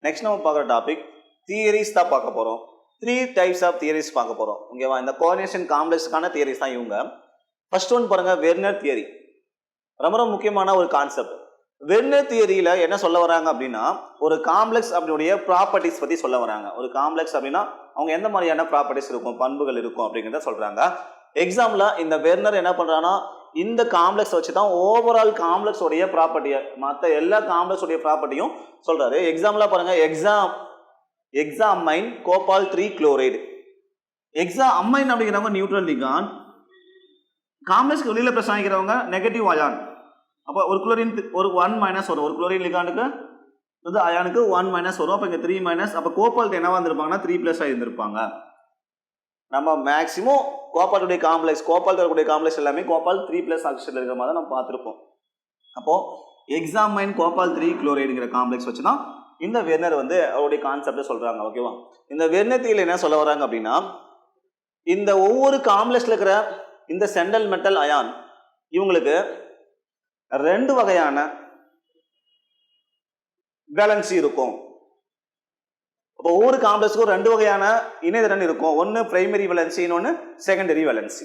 Next நம்ம பார்க்குற topic theories தான் பார்க்க போகிறோம். 3 டைப்ஸ் ஆஃப் தியரிஸ் பார்க்க போகிறோம். ஓகேவா? இந்த கோஆர்டினேஷன் காம்ப்ளெக்ஸ்க்கான தியரிஸ் தான் இவங்க. ஃபர்ஸ்ட் ஒன் பாருங்க, வெர்னர் தியரி. ரொம்ப ரொம்ப முக்கியமான ஒரு கான்செப்ட். வெர்னர் தியரியில என்ன சொல்ல வராங்க அப்படின்னா, ஒரு காம்ப்ளெக்ஸ் அப்படினுடைய ப்ராப்பர்ட்டிஸ் பத்தி சொல்ல வராங்க. ஒரு காம்ப்ளெக்ஸ் அப்படின்னா அவங்க எந்த மாதிரியான ப்ராப்பர்ட்டிஸ் இருக்கும், பண்புகள் இருக்கும் அப்படிங்கிறத சொல்றாங்க. எக்ஸாம்பிளா இந்த வெர்னர் என்ன பண்றாங்கன்னா, இந்த காம்ப்ளெக்ஸ் வச்சு தான் ஓவரால் காம்ப்ளெக்ஸ் உடைய ப்ராப்பர்ட்டியை, மற்ற எல்லா காம்ப்ளெக்ஸ் உடைய ப்ராப்பர்ட்டியும் சொல்றாரு. எக்ஸாம்பிளா பாருங்க, எக்ஸாமைன் கோபால் 3 குளோரைடு. எக்ஸாமைன் அப்படிங்கிறவங்க நியூட்ரல் லிகாண்ட், காம்ப்ளெக்ஸ்க்கு வெளியில பிரச்சனை ஆகிக்கிறவங்க நெகட்டிவ் அயான். அப்போ ஒரு குளோரின் ஒரு 1- வரும். ஒரு குளோரின் லிகாண்டுக்கு வந்து அயானுக்கு 1- வரும். அப்போ இங்கே 3-, அப்போ கோபால்ட் என்னவா இருந்திருப்பாங்கன்னா 3+ இருந்திருப்பாங்க. நம்ம மேக்ஸிமம் கோபால்ட்டுடைய காம்ப்ளெக்ஸ், கோபால்ட் வரக்கூடிய காம்ப்ளெக்ஸ் எல்லாமே கோபால் 3+ ஆக்சிஜன் இருக்கிற மாதிரி நம்ம பார்த்துருப்போம். அப்போ எக்ஸாமைன் கோபால் 3 குளோரைடுங்கிற காம்ப்ளெக்ஸ் வச்சு தான் இந்த வெர்னர் வந்து அவருடைய கான்செப்டை சொல்றாங்க. ஓகேவா? இந்த வெர்னர் தியரியில என்ன சொல்ல வராங்க அப்படின்னா, இந்த ஒவ்வொரு காம்ப்ளெக்ஸ்ல இருக்கிற இந்த சென்ட்ரல் மெட்டல் அயான் இவங்களுக்கு 2 வகையான வேலன்சி இருக்கும். அப்போ ஒவ்வொரு காம்ப்ளெக்ஸ்க்கும் 2 வகையான இணைதிறன் இருக்கும். ஒன்னு பிரைமரி வேலன்சி, இன்னொன்னு செகண்டரி வேலன்சி.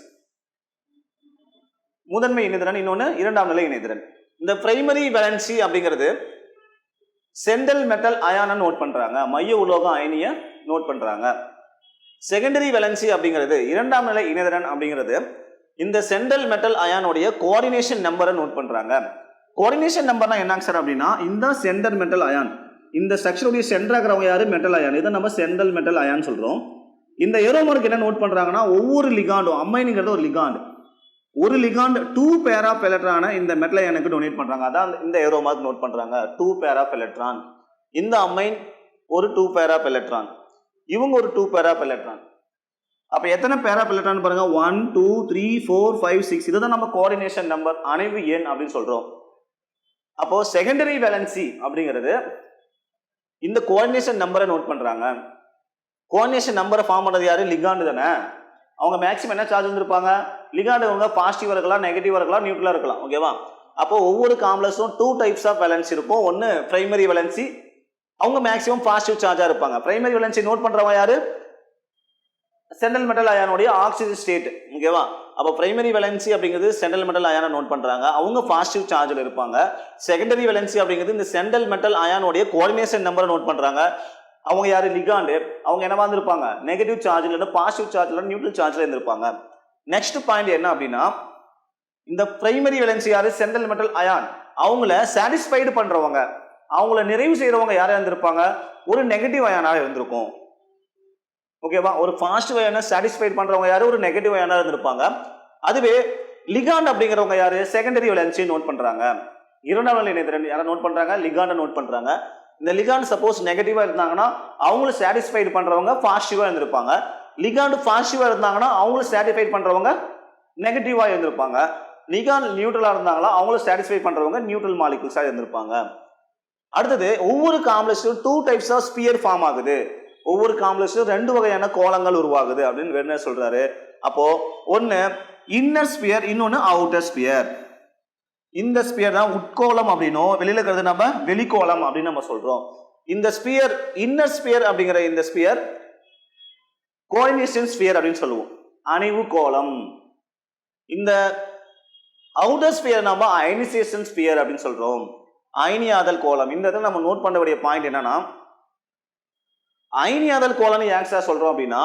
முதன்மை இணைதிறன், இன்னொன்னு இரண்டாம் நிலை இணைதிறன். இந்த பிரைமரி வேலன்சி அப்படிங்கிறது சென்ட்ரல் மெட்டல் அயானை நோட் பண்றாங்க, மைய உலோக அயனியை நோட் பண்றாங்க. செகண்டரி வேலன்சி அப்படிங்கிறது இரண்டாம் நிலை இணைதிறன் அப்படிங்கிறது இந்த சென்ட்ரல் மெட்டல் அயானுடைய கோஆர்டினேஷன் நம்பரை நோட் பண்றாங்க. கோஆர்டினேஷன் நம்பர்னா என்னங்க சார் அப்படின்னா, இந்த சென்டர் மெட்டல் அயான், இந்த செக்ஷனுடைய சென்டரா இருக்கிறவங்க யாரு, மெட்டல் அயான். இதை நம்ம சென்ட்ரல் மெட்டல் அயான் சொல்றோம். இந்த ஏரோமார்க் என்ன நோட் பண்றாங்கன்னா, ஒவ்வொரு லிகாண்டும், அமைனுங்கிறது ஒரு லிகாண்ட், ஒரு லிகாண்ட் 2 பேர் ஆஃப் எலக்ட்ரானை இந்த மெட்டல் அயானுக்கு டொனேட் பண்றாங்க. அதான் இந்த ஏரோமார்க் நோட் பண்றாங்க, 2 பேர் ஆஃப் எலக்ட்ரான். இந்த அமைன் ஒரு 2 பேர் ஆஃப் எலக்ட்ரான், இவங்க ஒரு 2 பேர் ஆஃப் எலக்ட்ரான். அப்ப எத்தனை பேர் ஆஃப் எலக்ட்ரான் பாருங்க, 1 2 3 4 5 6. இதுதான் நம்ம கோஆர்டினேஷன் நம்பர், அணைவு எண் அப்படின்னு சொல்றோம். அப்போ செகண்டரி வேலன்சி அப்படிங்கிறது இந்த கோஆர்டினேஷன் நம்பரை நோட் பண்றாங்க. கோஆர்டினேஷன் நம்பரை ஃபார்ம் பண்றது யாரு, லிகாண்ட் தானே. அவங்க மேக்ஸிமம் என்ன சார்ஜ் இருந்திருப்பாங்க, லிகாண்ட் அவங்க பாசிட்டிவா இருக்கலாம், நெகட்டிவா இருக்கலாம், நியூட்ரலா இருக்கலாம். ஓகேவா? அப்போ ஒவ்வொரு காம்ப்ளெக்ஸும் 2 டைப்ஸ் ஆஃப் வேலன்சி இருக்கும். ஒன்னு பிரைமரி வேலன்சி, அவங்க மேக்ஸிமம் பாசிட்டிவ் சார்ஜா இருப்பாங்க. பிரைமரி வேலன்சி நோட் பண்றவங்க யாரு, சென்ட்ரல் மெட்டல் அயானுடைய ஆக்சிஜன் ஸ்டேட். ஓகேவா? அப்போ பிரைமரி வேலன்சி அப்படிங்கிறது சென்ட்ரல் மெட்டல் அயானை நோட் பண்றாங்க, அவங்க பாசிட்டிவ் சார்ஜில் இருப்பாங்க. செகண்டரி வேலன்சி அப்படிங்கிறது இந்த சென்ட்ரல் மெட்டல் அயானுடைய கோஆர்டினேஷன் நம்பரை நோட் பண்றாங்க, அவங்க யாரு, லிகாண்டு, அவங்க என்னவா இருந்திருப்பாங்க, நெகட்டிவ் சார்ஜ்ல இருந்து பாசிட்டிவ் சார்ஜ்ல நியூட்ரல் சார்ஜ்ல இருந்திருப்பாங்க. நெக்ஸ்ட் பாயிண்ட் என்ன அப்படின்னா, இந்த பிரைமரி வேலன்சி யாரு, சென்ட்ரல் மெட்டல் அயான், அவங்கள சாட்டிஸ்ஃபைடு பண்றவங்க, அவங்கள நிறைவு செய்யறவங்க யாரா இருந்திருப்பாங்க, ஒரு நெகட்டிவ் அயானா இருந்திருக்கும். ஓகேவா? ஒரு பாசிட்டிவ் அயானை சாட்டிஸ்ஃபைட் பண்றவங்க யாரு, ஒரு நெகட்டிவ் அயானா இருந்திருப்பாங்க. அதுவே லிகாண்ட் அப்படிங்கிறவங்க யாரு, செகண்டரி வேலன்சி நோட் பண்றாங்க. இரண்டாம் நிலை இணைதிறன் யாரை நோட் பண்றாங்க, லிகாண்டை நோட் பண்றாங்க. இந்த லிகாண்ட் சப்போஸ் நெகட்டிவா இருந்தாங்கன்னா அவங்களும் சாட்டிஸ்ஃபைட் பண்றவங்க பாசிட்டிவா இருந்திருப்பாங்க. லிகாண்ட் பாசிட்டிவா இருந்தாங்கன்னா அவங்களும் சாட்டிஸ்ஃபைட் பண்றவங்க நெகட்டிவா இருந்திருப்பாங்க. லிகாண்ட் நியூட்ரலா இருந்தாங்களா அவங்களும் சாட்டிஸ்ஃபை பண்றவங்க நியூட்ரல் மாலிகுல்ஸா இருந்திருப்பாங்க. அடுத்தது, ஒவ்வொரு காம்ப்ளெக்ஸும் 2 டைப்ஸ் ஆஃப் ஸ்பியர் ஃபார்ம் ஆகுது. ஒவ்வொரு காம்ப்ளெக்ஸும் 2 வகையான கோளங்கள் உருவாகுது அப்படின்னு வெர்னர் சொல்றாரு. அப்போ ஒன்னு இன்னர் ஸ்பியர், இன்னொன்னு அவுட்டர் ஸ்பியர். இந்த ஸ்பியர் தான் உட்கோளம் அப்படின்னும், வெளியில இருக்கிறது நம்ம வெளிக்கோளம் அப்படின்னு நம்ம சொல்றோம். இந்த ஸ்பியர், இன்னர் ஸ்பியர் அப்படிங்கிற இந்த ஸ்பியர் கோஆர்டினேஷன் ஸ்பியர் அப்படின்னு சொல்லுவோம், அணைவு கோளம். இந்த அவுட்டர் ஸ்பியர் நம்ம அயனைசேஷன் ஸ்பியர் அப்படின்னு சொல்றோம், அயனியாதல் கோளம். இந்த இடத்துல நம்ம நோட் பண்ண வேண்டிய பாயிண்ட் என்னன்னா, அயனியாதல் கோளம் ஏன் சார் சொல்றோம் அப்படின்னா,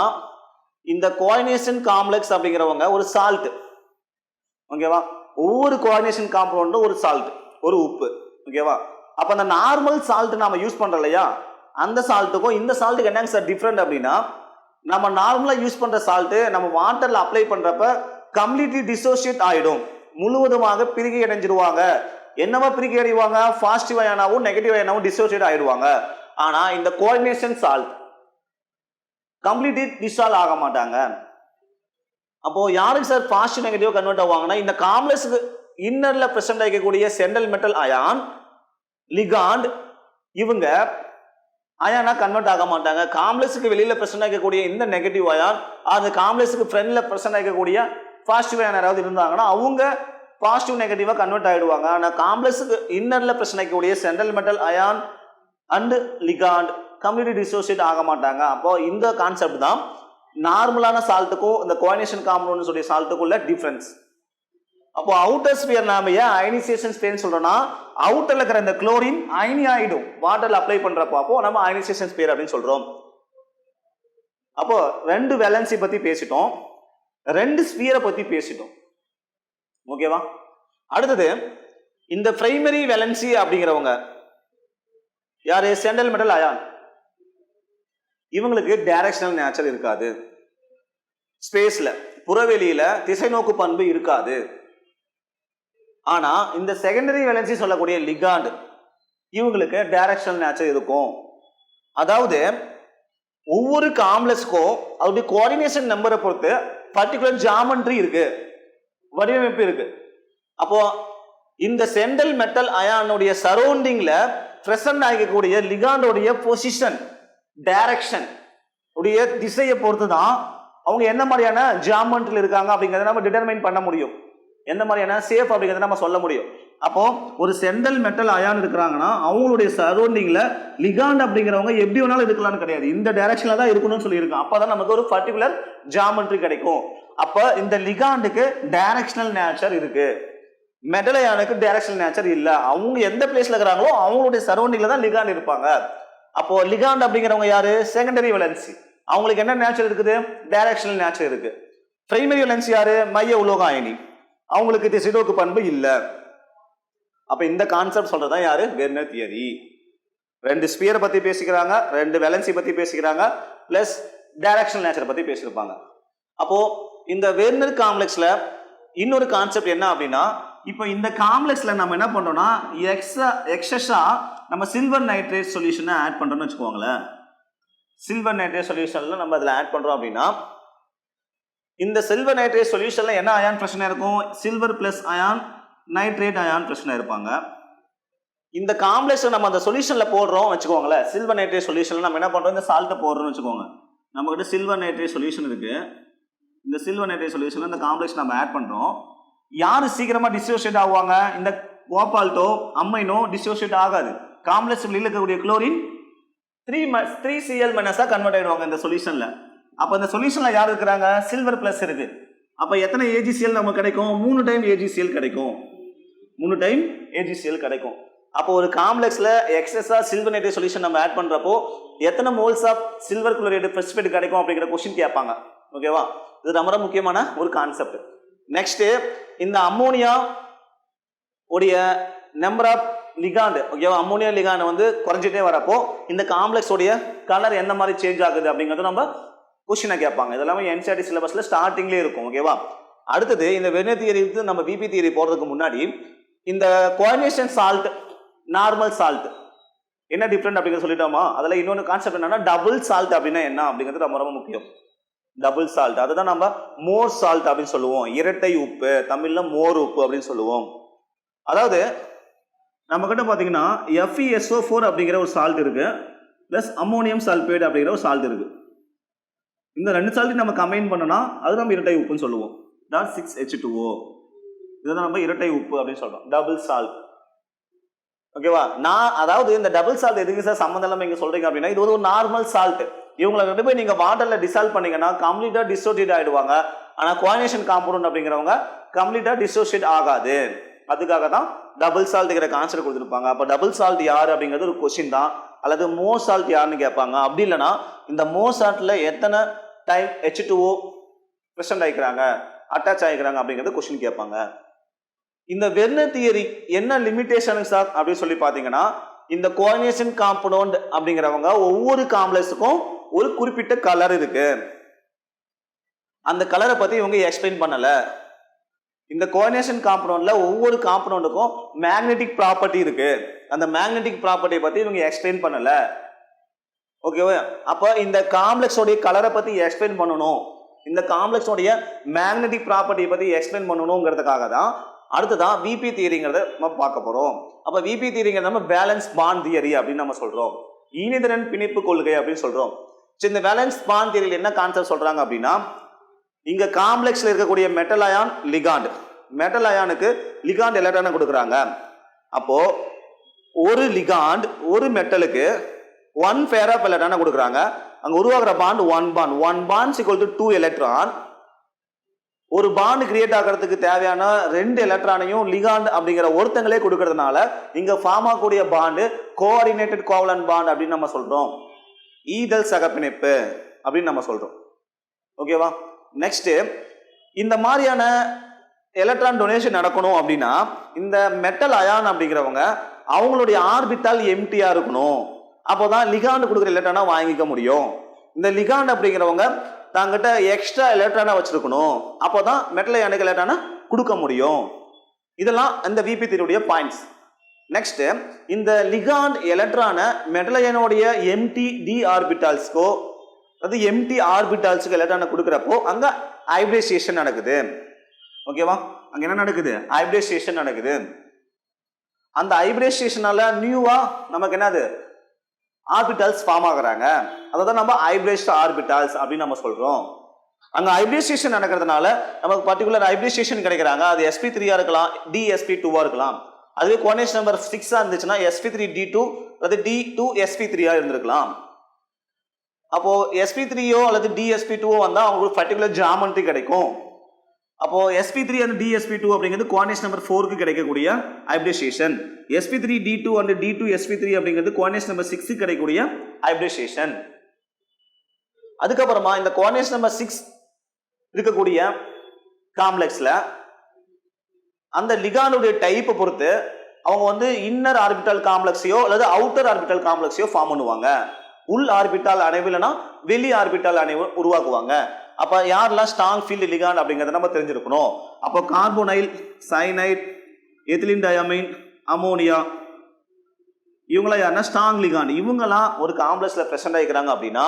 இந்த கோஆர்டினேஷன் காம்ப்ளெக்ஸ் அப்படிங்கிறவங்க ஒரு சால்ட். ஓகேவா? ஒவ்வொரு கோஆர்டினேஷன் காம்பவுண்டும் ஒரு சால்ட், ஒரு உப்பு. ஓகேவா? அப்ப அந்த நார்மல் சால்ட் நாம யூஸ் பண்றோம் இல்லையா, அந்த சால்ட்டுக்கும் இந்த சால்ட்டுக்கு என்னங்க சார் டிஃபரெண்ட் அப்படின்னா, நம்ம நார்மலா யூஸ் பண்ற சால்ட் நம்ம வாட்டர்ல அப்ளை பண்றப்ப கம்ப்ளீட்லி டிசோசியேட் ஆயிடும், முழுவதுமாக பிரிகை அடைஞ்சிருவாங்க. என்னவா பிரிகை அடைவாங்க, பாசிட்டிவ் அயானாவும் நெகட்டிவ் அயானாவும் டிசோசியேட் ஆயிடுவாங்க. ஆனா இந்த கோஆர்டினேஷன் சால்ட் கம்ப்ளீட்லி டிசால்வ் ஆக மாட்டாங்க. அப்போ யாருக்கு சார் பாசிட்டிவ் நெகட்டிவ் கன்வெர்ட் ஆவாங்கன்னா, இந்த காம்ப்ளெக்ஸ்க்கு இன்னர்ல பிரசன்ட் ஆகக்கூடிய சென்ட்ரல் மெட்டல் அயான், லிகாண்ட், இவங்க அயானா கன்வெர்ட் ஆக மாட்டாங்க. காம்ப்ளெக்ஸ்க்கு வெளியில பிரசன்ட் ஆகக்கூடிய இந்த நெகட்டிவ் அயான், அந்த காம்ப்ளெக்ஸ்க்கு ஃப்ரண்ட்ல பிரசன்ட் ஆகக்கூடிய பாசிட்டிவ் அயான் யாராவது இருந்தாங்கன்னா அவங்க பாசிட்டிவ் நெகட்டிவா கன்வெர்ட் ஆயிடுவாங்க. ஆனா காம்ப்ளெக்ஸ்க்கு இன்னர்ல பிரசன்ட் ஆகக்கூடிய central metal ion and ligand completely dissociate ஆக மாட்டாங்க. அப்போ இந்த கான்செப்ட் தான் நார்மலான சால்ட்டுக்கும் இந்த கோஆர்டினேஷன் காம்பவுண்ட் சொல்லிய சால்ட்டுக்குள்ள டிஃபரன்ஸ். அப்போ அவுட்டர் ஸ்பியர் நாம ஏன் அயனைசேஷன் ஸ்பியர் சொல்றோம்னா அவுட்டர்ல இருக்கிற இந்த குளோரின் அயனி ஆயிடும் வாட்டர்ல அப்ளை பண்றப்போ, அப்போ நம்ம அயனைசேஷன் ஸ்பியர் அப்படின்னு சொல்றோம். அப்போ ரெண்டு வேலன்சி பத்தி பேசிட்டோம், ரெண்டு ஸ்பியரை பத்தி பேசிட்டோம். ஓகேவா? அடுத்தது இந்த பிரைமரி வேலன்சி அப்படிங்கிறவங்க யாரு? Central metal ion. இவங்களுக்கு டைரக்ஷனல் நேச்சர் இருக்காது, ஸ்பேஸ்ல புறவெளியில திசை நோக்கு பண்பு இருக்காது. ஆனா இந்த செகண்டரி வேலன்சி சொல்லக்கூடிய லிகாண்ட் இவங்களுக்கு டைரக்ஷனல் நேச்சர் இருக்கும். அதாவது ஒவ்வொரு காம்ப்ளெக்ஸ்க்கும் அவருடைய கோஆர்டினேஷன் நம்பரை பொறுத்து பர்டிகுலர் ஜாமெட்ரி இருக்கு, வடிவமைப்பு இருக்கு. அப்போ இந்த சென்ட்ரல் மெட்டல் அயானுடைய சரௌண்டிங்ல பிரசன்ட் ஆகக்கூடிய லிகாண்டோடைய பொசிஷன், டைரக்ஷன் உடைய திசையை பொறுத்து தான் அவங்க என்ன மாதிரியான ஜாமெட்ரியில் இருக்காங்க அப்படிங்கிறத நம்ம டிட்டர்மைன் பண்ண முடியும், எந்த மாதிரியான சேஃப் அப்படிங்கிறத நம்ம சொல்ல முடியும். அப்போ ஒரு சென்ட்ரல் மெட்டல் அயான் இருக்கிறாங்கன்னா அவங்களுடைய சரௌண்டிங்ல லிகாண்ட் அப்படிங்கிறவங்க எப்படி வேணாலும் இருக்கலாம்னு கிடையாது, இந்த டைரக்ஷன்ல தான் இருக்கணும்னு சொல்லியிருக்கோம். அப்பதான் நமக்கு ஒரு பர்டிகுலர் ஜாமெட்ரி கிடைக்கும். அப்ப இந்த லிகாண்டுக்கு டைரக்ஷனல் நேச்சர் இருக்கு, மெட்டல் அயானுக்கு டைரக்ஷனல் நேச்சர் இல்ல. அவங்க எந்த பிளேஸ்ல இருக்கிறாங்களோ அவங்களுடைய சரௌண்டிங்ல தான் லிகாண்ட் இருப்பாங்க. அப்போ லிகாண்ட் அப்படிங்கிறவங்க யாரு? Secondary valency. அவங்களுக்கு என்ன நேச்சர் இருக்குது? டைரக்ஷனல் நேச்சர் இருக்கு. பிரைமரி வேலன்சி யாரு? மைய உலோக அயனி. அவங்களுக்கு திசைநோக்கு பண்பு இல்ல. அப்ப இந்த கான்செப்ட் சொல்றதுதான் யாரு? Werner theory. ரெண்டு ஸ்பியரை பத்தி பேசிக்கிறாங்க, ரெண்டு வேலன்சி பத்தி பேசிக்கிறாங்க, பிளஸ் டைரக்ஷனல் நேச்சர் பத்தி பேசியிருப்பாங்க. அப்போ இந்த வெர்னர் காம்ப்ளெக்ஸ்ல இன்னொரு கான்செப்ட் என்ன அப்படின்னா, இப்போ இந்த காம்ப்ளெக்ஸ்ல நம்ம என்ன பண்றோம்னா எக்ஸஸா நம்ம சில்வர் நைட்ரேட் சொல்யூஷனை ஆட் பண்றோம்னு வச்சுக்கோங்களேன். சில்வர் நைட்ரேட் சொல்யூஷன்ல நம்ம அதில் ஆட் பண்றோம் அப்படின்னா இந்த சில்வர் நைட்ரேட் சொல்யூஷன்ல என்ன அயான் பிரச்சனை இருக்கும்? Silver plus ion, nitrate ion பிரச்சனை இருப்பாங்க. இந்த காம்ப்ளெக்ஸ் நம்ம அந்த சொல்யூஷன்ல போடுறோம் வச்சுக்கோங்களேன். சில்வர் நைட்ரேட் சொல்யூஷன்ல நம்ம என்ன பண்றோம்? இந்த சால்ட்டை போடுறோம்னு வச்சுக்கோங்க. நம்ம கிட்ட சில்வர் நைட்ரேட் சொல்யூஷன் இருக்கு. இந்த சில்வர் நைட்ரேட் சொல்யூஷன்ல இந்த காம்ப்ளெக்ஸ் நம்ம ஆட் பண்றோம். யாரு சீக்கிரமா டிசோசியேட் ஆகுவாங்க? இந்த கோபால்ட்டோ அம்மைனோ டிசோசியேட் ஆகாது. காம்ப்ளெக்ஸ் வெளியில இருக்கக்கூடிய குளோரின் 3Cl- கன்வெர்ட் ஆயிடுவாங்க இந்த சொல்யூஷன்ல. அப்ப இந்த சொல்யூஷன்ல யார் இருக்கிறாங்க? சில்வர் பிளஸ் இருக்கு. அப்ப எத்தனை AgCl நமக்கு கிடைக்கும்? 3 டைம் AgCl கிடைக்கும். 3 டைம் AgCl கிடைக்கும். அப்போ ஒரு காம்ப்ளெக்ஸ்ல எக்ஸஸா சில்வர் நைட்ரேட் சொல்யூஷன் நம்ம ஆட் பண்றப்போ எத்தனை மோல்ஸ் ஆஃப் சில்வர் குளோரைடு பிரெசிபிடேட் கிடைக்கும் அப்படிங்கிற क्वेश्चन கேட்பாங்க. ஓகேவா? இது ரொம்ப முக்கியமான ஒரு கான்செப்ட். நெக்ஸ்ட் இந்த அம்மோனியா உடைய நம்பர் ஆஃப் லிகாண்ட், ஓகேவா? அம்மோனியா லிகாண்ட் வந்து குறைஞ்சிட்டே வரப்போ இந்த காம்ப்ளெக்ஸ் உடைய கலர் எந்த மாதிரி சேஞ்ச் ஆகுது அப்படிங்கறது நம்ம क्वेश्चन கேட்பாங்க. இதெல்லாம் NCERT சிலபஸ்ல ஸ்டார்டிங்லேயே இருக்கும். ஓகேவா? அடுத்தது இந்த வெர்னர் தியரி நம்ம VP தியரி போறதுக்கு முன்னாடி இந்த கோஆர்டினேஷன் சால்ட், நார்மல் சால்ட் என்ன டிஃபரெண்ட் அப்படிங்கிறத சொல்லிட்டோமா? அதில் இன்னொன்று கான்செப்ட் என்னன்னா டபுள் சால்ட் அப்படின்னா என்ன அப்படிங்கிறது ரொம்ப ரொம்ப முக்கியம். டபுள் சால்ட் அதுதான் நம்ம மோர் சால்ட் அப்படின்னு சொல்லுவோம். இரட்டை உப்பு, தமிழ்ல மோர் உப்பு அப்படின்னு சொல்லுவோம். அதாவது நம்ம கிட்ட பார்த்தீங்கன்னா FeSO4 அப்படிங்கிற ஒரு சால்ட் இருக்கு, பிளஸ் அம்மோனியம் சல்பேட் அப்படிங்கிற ஒரு சால்ட் இருக்கு. இந்த ரெண்டு சால்ட் நம்ம கம்பைன் பண்ணோம்னா அது நம்ம இரட்டை உப்புன்னு சொல்லுவோம். 6H2O. இதுதான் நம்ம இரட்டை உப்பு அப்படின்னு சொல்றோம், டபுள் சால்ட். ஓகேவா? அதாவது இந்த டபுள் சால்ட் எதுக்கு சார் சம்மந்தம் இல்லாம இங்க சொல்றீங்க அப்படின்னா, இது ஒரு நார்மல் சால்ட். இவங்களை ரெண்டு போய் நீங்க வாட்டர்ல டிசால்வ் பண்ணீங்கன்னா கம்ப்ளீட்டா டிசோசியேட் ஆயிடுவாங்க. ஆனா கோஆர்டினேஷன் காம்பவுண்ட் அப்படிங்கிறவங்க கம்ப்ளீட்டா டிசோசியேட் ஆகாது. அதுக்காக தான் டபுள் சால்ட்ங்கிற கான்செப்ட் கொடுத்துருப்பாங்க. அப்ப டபுள் சால்ட் யார் அப்படிங்கிறது ஒரு கொஸ்டின் தான். அல்லது மோ சால்ட் யாருன்னு கேட்பாங்க. அப்படி இல்லைன்னா இந்த மோ சால்ட்ல எத்தனை டைம் H2O பிரசன்ட் ஆகிக்கிறாங்க, அட்டாச் ஆகிக்கிறாங்க அப்படிங்கிறது கொஸ்டின் கேட்பாங்க. இந்த வெர்னர் தியரி என்ன லிமிடேஷன் சார் அப்படின்னு சொல்லி பார்த்தீங்கன்னா, இந்த கோஆர்டினேஷன் காம்பவுண்ட் அப்படிங்கிறவங்க ஒவ்வொரு காம்ப்ளெக்ஸுக்கும் ஒரு குறிப்பிட்ட கலர் இருக்கு. அந்த கலரை பத்தி இவங்க எக்ஸ்பிளைன் பண்ணல. இந்த கோஆர்டினேஷன் காம்பவுண்ட்ல ஒவ்வொரு காம்பவுண்டுக்கும் மேக்னெட்டிக் ப்ராப்பர்ட்டி இருக்கு. அந்த மேக்னெட்டிக் ப்ராப்பர்ட்டியை பத்தி இவங்க எக்ஸ்பிளைன் பண்ணல. ஓகேவா? அப்ப இந்த காம்ப்ளெக்ஸோடைய கலரை பத்தி எக்ஸ்பிளைன் பண்ணணும், இந்த காம்ப்ளெக்ஸோடைய மேக்னெட்டிக் ப்ராப்பர்ட்டியை பத்தி எக்ஸ்பிளைன் பண்ணணுங்கிறதுக்காக தான் அடுத்ததான் விபி தியரிங்கிறத நம்ம பார்க்க போறோம். அப்ப விபி தியரிங்கிறது நம்ம பேலன்ஸ் பாண்ட் தியரி அப்படின்னு நம்ம சொல்றோம், இணைதிறன் பிணைப்பு கொள்கை அப்படின்னு சொல்றோம். இந்த பேலன்ஸ் பாண்ட் தியரியில் என்ன கான்செப்ட் சொல்றாங்க அப்படின்னா, இங்க காம்ப்ளெக்ஸ்ல இருக்கக்கூடிய மெட்டல் அயான் லிகாண்ட், மெட்டல் அயானுக்கு லிகாண்ட் எலக்ட்ரானை கொடுக்குறாங்க. அப்போ ஒரு லிகாண்ட் ஒரு மெட்டலுக்கு 1 பேர் ஆஃப் எலக்ட்ரானை கொடுக்குறாங்க. அங்க உருவாக்குற bond 1 bond. 1 bond equal to 2 electron. ஒரு பாண்ட் கிரியேட் ஆகிறதுக்கு தேவையான 2 எலக்ட்ரானையும் லிகாண்ட் அப்படிங்கிற ஒருத்தங்களே கொடுக்கறதுனால இங்க ஃபார்ம் ஆகக்கூடிய பாண்ட் கோஆர்டினேட்டட் கோவலன்ட் பாண்ட் அப்படின்னு நம்ம சொல்றோம். ஈதல் சகப்பிணைப்பு அப்படின்னு நம்ம சொல்றோம். ஓகேவா? நெக்ஸ்ட், இந்த மாதிரியான எலக்ட்ரான் டொனேஷன் நடக்கணும் அப்படின்னா இந்த மெட்டல் அயான் அப்படிங்கிறவங்க அவங்களுடைய ஆர்பிட்டால் எம்டியா இருக்கணும். அப்போதான் லிகாண்ட் கொடுக்குற எலக்ட்ரானை வாங்கிக்க முடியும். இந்த லிகாண்ட் அப்படிங்கிறவங்க தாங்கிட்ட எக்ஸ்ட்ரா எலக்ட்ரானை வச்சிருக்கணும். அப்போதான் மெட்டல் அயானுக்கு எலக்ட்ரானை கொடுக்க முடியும். இதெல்லாம் இந்த விபி தியரியுடைய பாயிண்ட்ஸ். நெக்ஸ்ட், இந்த லிகாண்ட் எலக்ட்ரானை மெட்டல் அயானுடைய எம்டி டி ஆர்பிட்டால்ஸ்க்கோ அதாவது எம்டி ஆர்பிட்டால்ஸ்க்கு எலக்ட்ரானை கொடுக்குறப்போ அங்க ஹைபிரிடைசேஷன் நடக்குது. ஓகேவா? அங்க என்ன நடக்குது? ஹைபிரிடைசேஷன் நடக்குது. அந்த ஹைபிரிடைசேஷனால நியூவா நமக்கு என்னது ஆர்பிட்டால்ஸ் ஃபார்ம் ஆகுறாங்க. அதான் நம்ம ஹைபிரிடைஸ்ட் ஆர்பிட்டால்ஸ் அப்படின்னு நம்ம சொல்றோம். அங்க ஹைபிரிடைசேஷன் நடக்கிறதுனால நமக்கு பர்டிகுலர் ஹைபிரிடைசேஷன் கிடைக்கிறாங்க. அது sp3 இருக்கலாம், dsp2 இருக்கலாம். அதுவே கோஆர்டினேஷன் நம்பர் 6 இருந்துச்சுன்னா sp3d2 அல்லது d2sp3 இருந்திருக்கலாம். அப்போ sp3 அல்லது dsp2 வந்தா அவங்களுக்கு பர்டிகுலர் ஜியோமெட்ரி கிடைக்கும். அப்போ sp3 and dsp2 அப்படிங்கிறது கோஆர்டினேஷன் நம்பர் 4க்கு கிடைக்கக்கூடிய ஹைபிரிடைசேஷன். sp3d2 and d2sp3 அப்படிங்கிறது கோஆர்டினேஷன் நம்பர் 6க்கு கிடைக்கக்கூடிய ஹைபிரிடைசேஷன். அதுக்கப்புறமா இந்த கோஆர்டினேஷன் நம்பர் 6 இருக்கக்கூடிய காம்ப்ளெக்ஸ்ல அந்த லிகாண்டுடைய டைப்பை பொறுத்து அவங்க இன்னர் ஆர்பிட்டால் காம்ப்ளெக்ஸையோ அல்லது அவுட்டர் ஆர்பிட்டால் காம்ப்ளெக்ஸையோ ஃபார்ம் பண்ணுவாங்க. உள் ஆர்பிட்டால் அணைவு இல்லைன்னா வெளி ஆர்பிட்டால் அணைவு உருவாக்குவாங்க. அப்ப யாரெல்லாம் ஸ்ட்ராங் ஃபீல்டு லிகாண்ட் அப்படிங்கறத நம்ம தெரிஞ்சிருக்கணும். அப்போ carbonyl, cyanide, ethylene diamine, ammonia இவங்களாம் யாருன்னா ஸ்ட்ராங் லிகாண்ட். இவங்கெல்லாம் ஒரு காம்ப்ளெக்ஸ்ல பிரசன்ட் ஆகிக்கிறாங்க அப்படின்னா